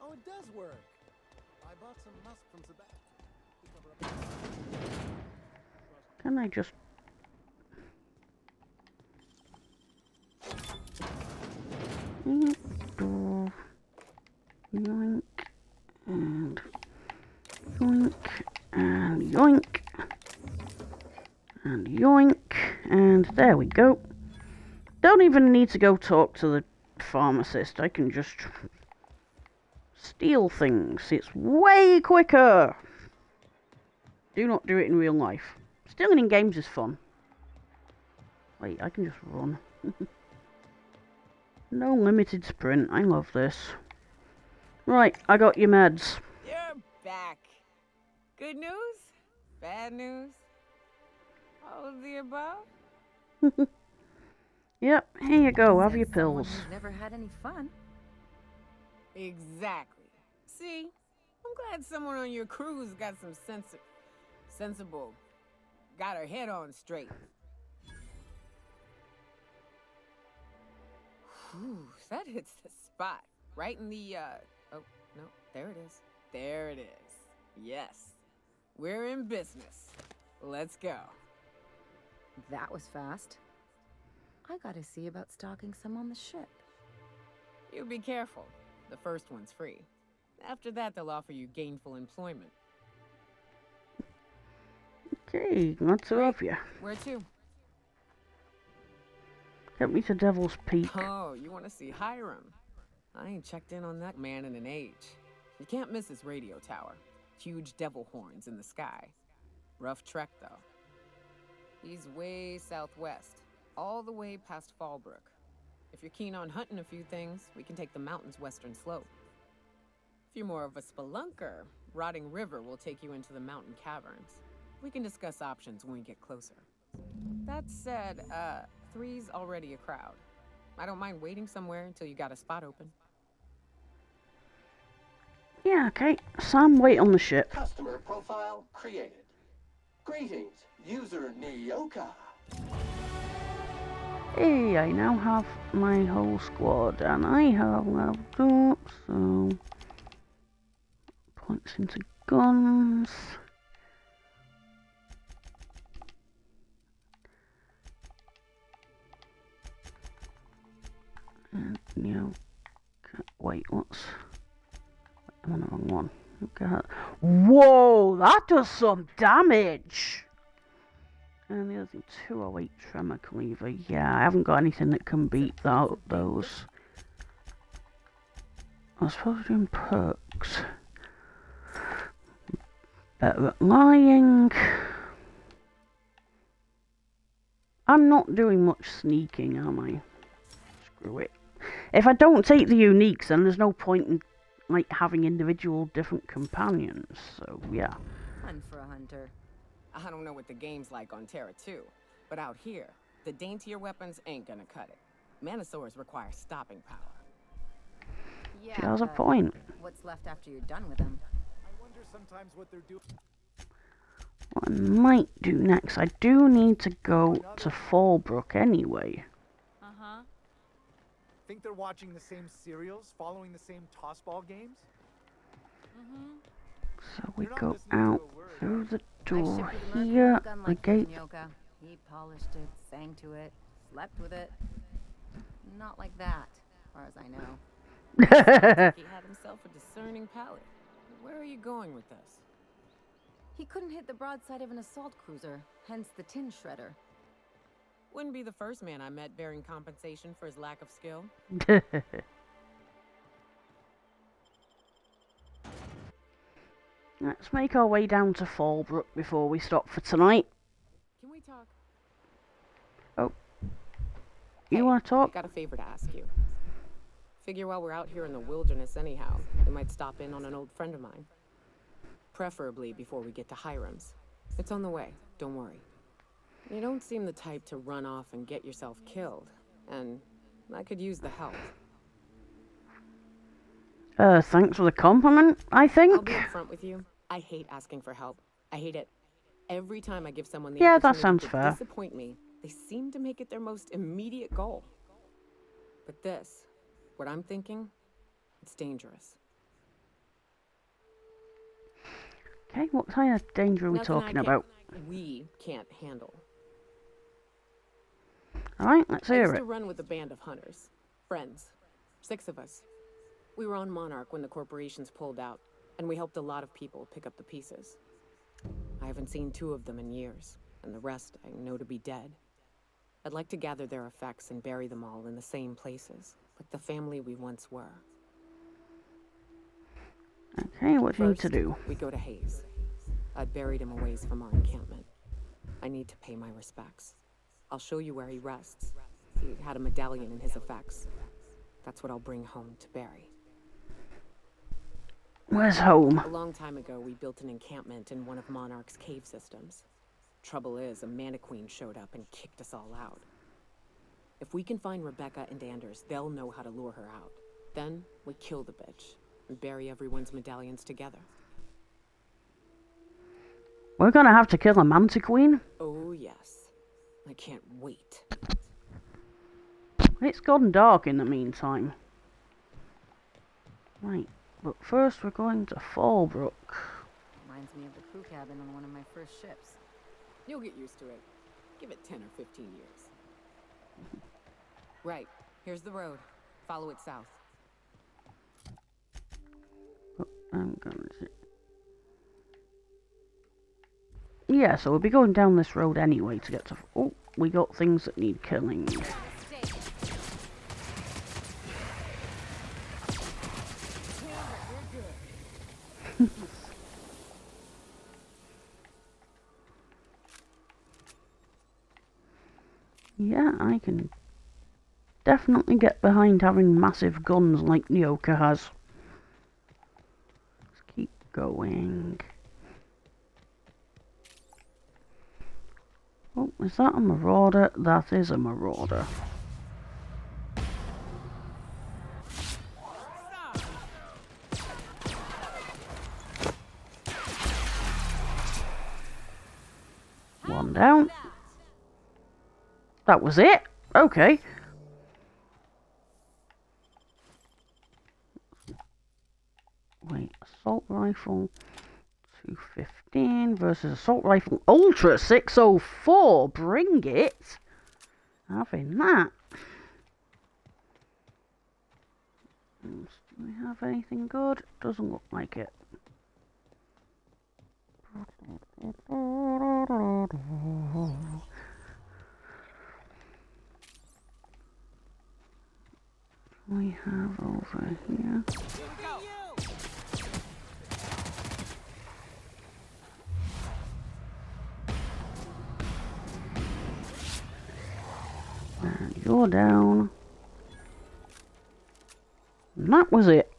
Oh, it does work. I bought some musk from Sebastian. Can I just... Yoink, and yoink, and yoink, and yoink, and there we go. Don't even need to go talk to the pharmacist. I can just steal things. It's way quicker. Do not do it in real life. Stealing in games is fun. Wait, I can just run. No limited sprint. I love this. Right, I got your meds. You're back. Good news? Bad news? All of the above? Yep, here you go. Have your pills. You've never had any fun. Exactly. See? I'm glad someone on your crew's got some sensible, got her head on straight. Whew, that hits the spot. Right in the, oh, no, there it is. There it is. Yes. We're in business. Let's go. That was fast. I gotta see about stocking some on the ship. You be careful. The first one's free. After that, they'll offer you gainful employment. Okay, lots of you. Where to? Get me to Devil's Peak. Oh, you want to see Hiram? I ain't checked in on that man in an age. You can't miss his radio tower. Huge devil horns in the sky. Rough trek, though. He's way southwest, all the way past Fallbrook. If you're keen on hunting a few things, we can take the mountain's western slope. If you're more of a spelunker, Rotting River will take you into the mountain caverns. We can discuss options when we get closer. That said, 3's already a crowd. I don't mind waiting somewhere until you got a spot open. Yeah, okay. Sam, wait on the ship. Customer profile created. Greetings, user Nyoka. Hey, I now have my whole squad, and I have leveled up, so... Points into guns. And, wait, what's... I'm on the wrong one. Okay. Whoa, that does some damage! And the other thing, 208 Tremor Cleaver. Yeah, I haven't got anything that can beat those. I was supposed to do perks. Better at lying. I'm not doing much sneaking, am I? Screw it. If I don't take the uniques, then there's no point in having individual different companions. So yeah. Fun for a hunter. I don't know what the game's like on Terra 2, but out here, the daintier weapons ain't gonna cut it. Manosaurs require stopping power. Yeah, She has a point. What's left after you're done with them? I wonder sometimes what they're doing. What I might do next, I do need to go to Fallbrook anyway. Uh-huh. Think they're watching the same serials, following the same tossball games? Mm-hmm. So we go out through the door here, the gate. He polished it, sang to it, slept with it. Not like that, as far as I know. He had himself a discerning palate. Where are you going with this? He couldn't hit the broadside of an assault cruiser, hence the tin shredder. Wouldn't be the first man I met bearing compensation for his lack of skill. Let's make our way down to Fallbrook before we stop for tonight. Can we talk? Oh. You want to talk? I got a favor to ask you. Figure while we're out here in the wilderness anyhow, we might stop in on an old friend of mine. Preferably before we get to Hiram's. It's on the way, don't worry. You don't seem the type to run off and get yourself killed, and I could use the help. Thanks for the compliment, I think. I'll be upfront with you. I hate asking for help. I hate it. Every time I give someone the that opportunity sounds to fair. disappoint me, they seem to make it their most immediate goal. But this, what I'm thinking, it's dangerous. Okay, what kind of danger are we talking about? We can't handle. Alright, let's I hear used it. to run with a band of hunters. Friends. 6 of us. We were on Monarch when the corporations pulled out, and we helped a lot of people pick up the pieces. I haven't seen 2 of them in years, and the rest I know to be dead. I'd like to gather their effects and bury them all in the same places, like the family we once were. Okay, what do you need to First, do? we go to Hayes. I'd buried him a ways from our encampment. I need to pay my respects. I'll show you where he rests. He had a medallion in his effects. That's what I'll bring home to Barry. Where's home? A long time ago, we built an encampment in one of Monarch's cave systems. Trouble is, a Mantiqueen showed up and kicked us all out. If we can find Rebecca and Anders, they'll know how to lure her out. Then, we kill the bitch and bury everyone's medallions together. We're gonna have to kill a Mantiqueen? Oh, yes. I can't wait. It's gone dark in the meantime. Right, but first we're going to Fallbrook. Reminds me of the crew cabin on one of my first ships. You'll get used to it. Give it 10 or 15 years. Right, here's the road. Follow it south. I'm gonna... Yeah, so we'll be going down this road anyway to get to... Oh, we got things that need killing. Yeah, I can definitely get behind having massive guns like Nyoka has. Let's keep going. Oh, is that a marauder? That is a marauder. Calm down. That was it? Okay. Wait, assault rifle 215 versus assault rifle Ultra 604. Bring it. Having that. Do we have anything good? Doesn't look like it. We have over here. And you're down. And that was it.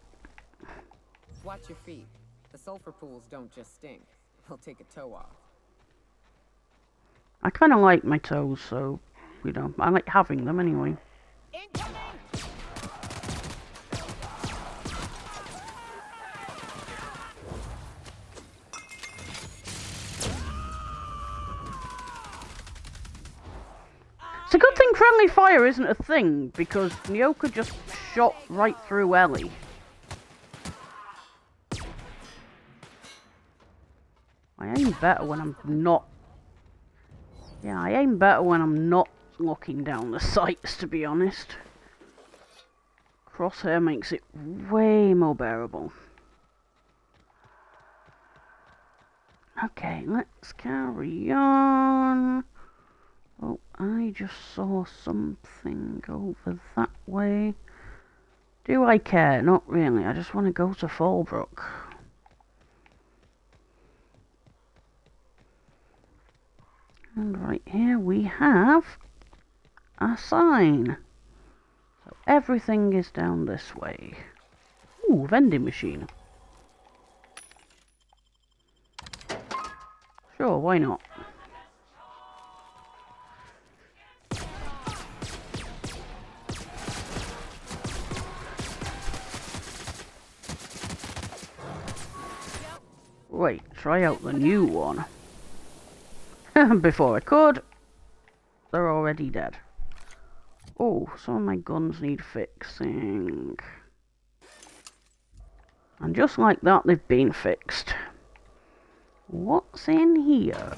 Watch your feet. The sulfur pools don't just stink. They'll take a toe off. I kind of like my toes, so, you know, I like having them anyway. It's a good thing friendly fire isn't a thing, because Nyoka just shot right through Ellie. I aim better when I'm not... Yeah, I aim better when I'm not looking down the sights, to be honest. Crosshair makes it way more bearable. Okay, let's carry on. Oh, I just saw something over that way. Do I care? Not really. I just want to go to Fallbrook. And right here we have a sign. So everything is down this way. Ooh, vending machine. Sure, why not? Wait, try out the new one. Before I could, they're already dead. Oh, some of my guns need fixing. And just like that, they've been fixed. What's in here?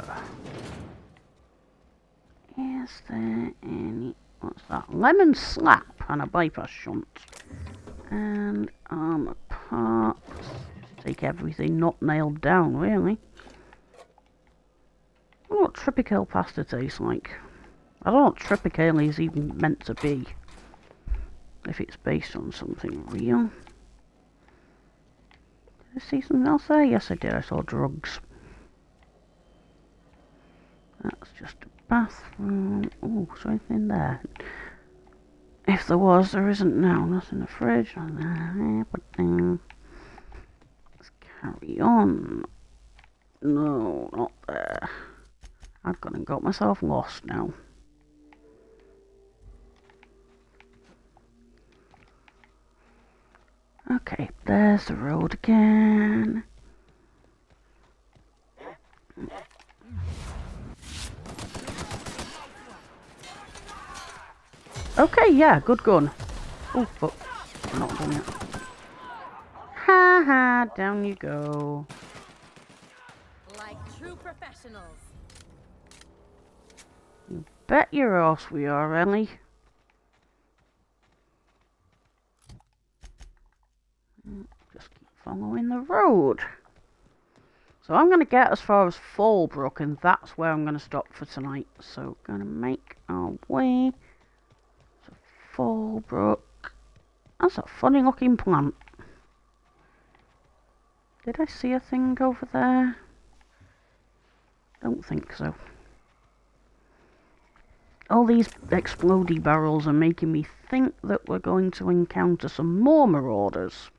Is there any... What's that? Lemon slap and a bypass shunt. And armor parts. Take everything not nailed down, really. I don't know what Tropical pasta tastes like. I don't know what Tropical is even meant to be. If it's based on something real. Did I see something else there? Yes, I did. I saw drugs. That's just a bathroom. Oh, is there anything there? If there was, there isn't now. Nothing in the fridge. Nothing there. Let's carry on. No, not there. I've gone and got myself lost now. Okay, there's the road again. Okay, yeah, good gun. Oh, fuck. I'm not done yet. Ha ha, down you go. Like true professionals. You bet your ass we are, Ellie. Just keep following the road. So I'm going to get as far as Fallbrook, and that's where I'm going to stop for tonight. So going to make our way to Fallbrook. That's a funny looking plant. Did I see a thing over there? Don't think so. All these explodey barrels are making me think that we're going to encounter some more marauders.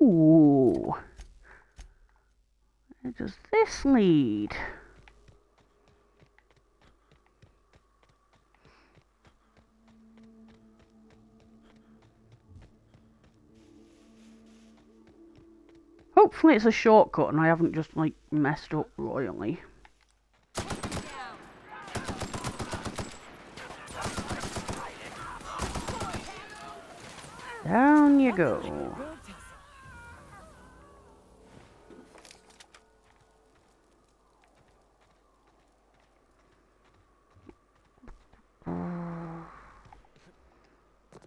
Ooh. Where does this lead? Hopefully it's a shortcut and I haven't just, like, messed up royally. Down you go.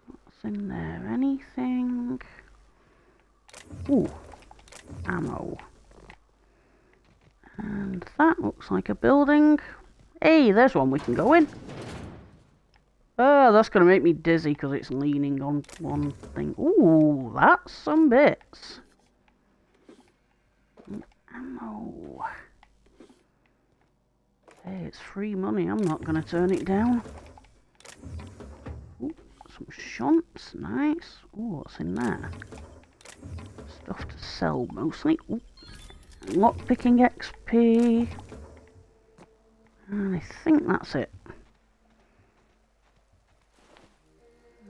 What's in there? Anything? Ooh, ammo. And that looks like a building. Hey, there's one we can go in. Oh, that's going to make me dizzy because it's leaning on one thing. Ooh, that's some bits. Ammo. Hey, it's free money. I'm not going to turn it down. Ooh, some shunts. Nice. Ooh, what's in there? Stuff to sell mostly. Ooh. Lockpicking XP. And I think that's it.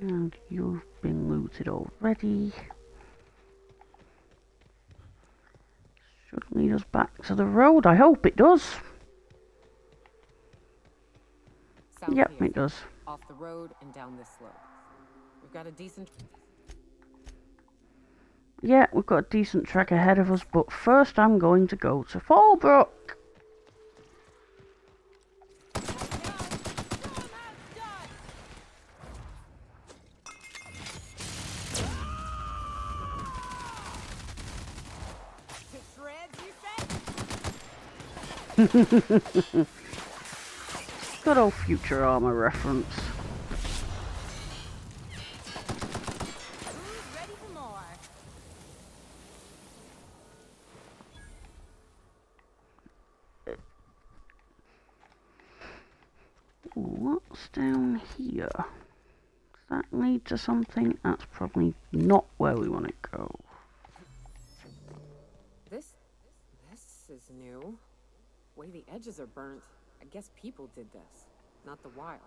And you've been looted already. Should lead us back to the road. I hope it does. South Yep, here, it does. Off the road and down this slope. We've got a decent... Yeah, we've got a decent trek ahead of us, but first I'm going to go to Fallbrook. Good old Futurama reference. What's down here? Does that lead to something? That's probably not where we want to go. This is new. Way the edges are burnt. I guess people did this, not the wilds.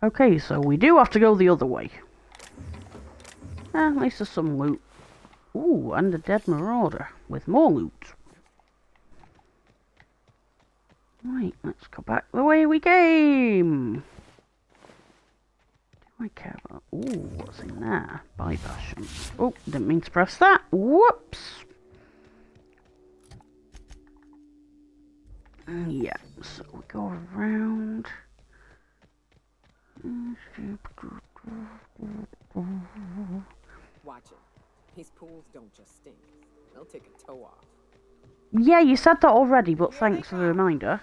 Okay, so we do have to go the other way. At least there's some loot. Ooh, and a dead marauder with more loot. Right, let's go back the way we came. Do I care about... Ooh, what's in there? Buy passion. Oh, didn't mean to press that. Whoops. Yeah, so we go around. Watch it. These pools don't just stink. They'll take a toe off. Yeah, you said that already, but thanks for the reminder.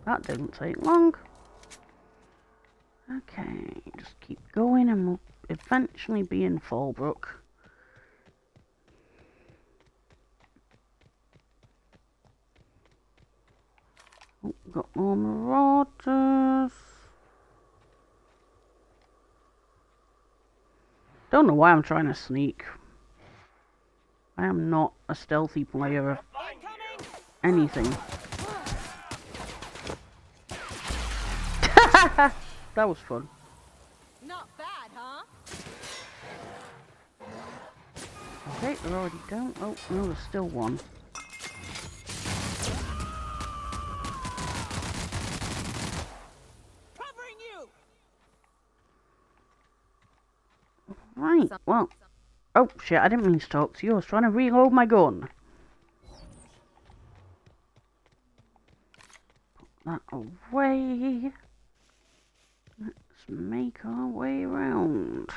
That didn't take long. Okay, just keep going and we'll eventually be in Fallbrook. Oh, got more marauders. Don't know why I'm trying to sneak. I am not a stealthy player of anything. That was fun. Not bad, huh? Okay, they're already down. Oh, no, there's still one. Covering you. Right, well. Oh, shit, I didn't mean to talk to you. I was trying to reload my gun. Put that away. Let's make our way around.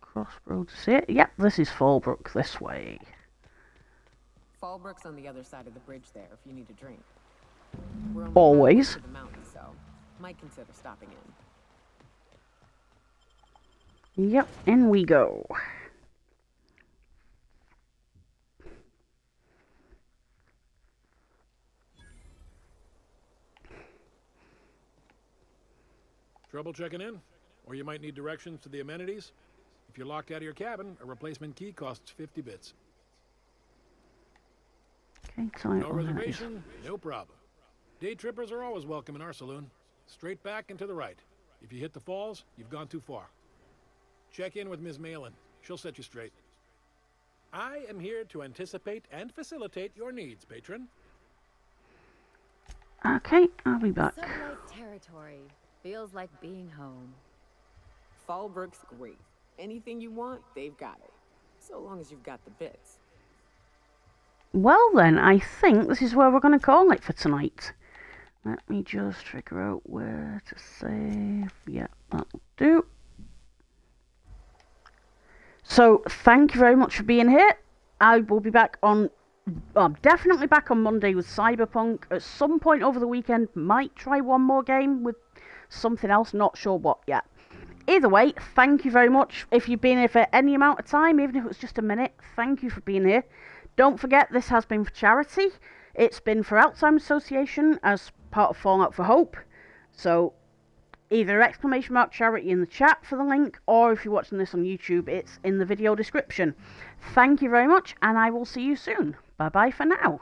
Crossroads here. Yep, this is Fallbrook this way. Fallbrook's on the other side of the bridge there if you need a drink. We're only Always. to the mountain, so might consider stopping in. Yep, in we go. Trouble checking in? Or you might need directions to the amenities? If you're locked out of your cabin, a replacement key costs 50 bits. Okay, time. No reservation, no problem. Day trippers are always welcome in our saloon. Straight back and to the right. If you hit the falls, you've gone too far. Check in with Ms. Malin. She'll set you straight. I am here to anticipate and facilitate your needs, patron. Okay, I'll be back. Sublight territory. Feels like being home. Fallbrook's great. Anything you want, they've got it. So long as you've got the bits. Well then, I think this is where we're going to call it for tonight. Let me just figure out where to save. Yeah, that'll do. So, thank you very much for being here. I will be back on... I'm definitely back on Monday with Cyberpunk. At some point over the weekend, might try one more game with something else. Not sure what yet. Either way, thank you very much. If you've been here for any amount of time, even if it was just a minute, thank you for being here. Don't forget, this has been for charity. It's been for Alzheimer's Association as part of Fallout for Hope. So, either !charity in the chat for the link, or if you're watching this on YouTube, it's in the video description. Thank you very much, and I will see you soon. Bye-bye for now.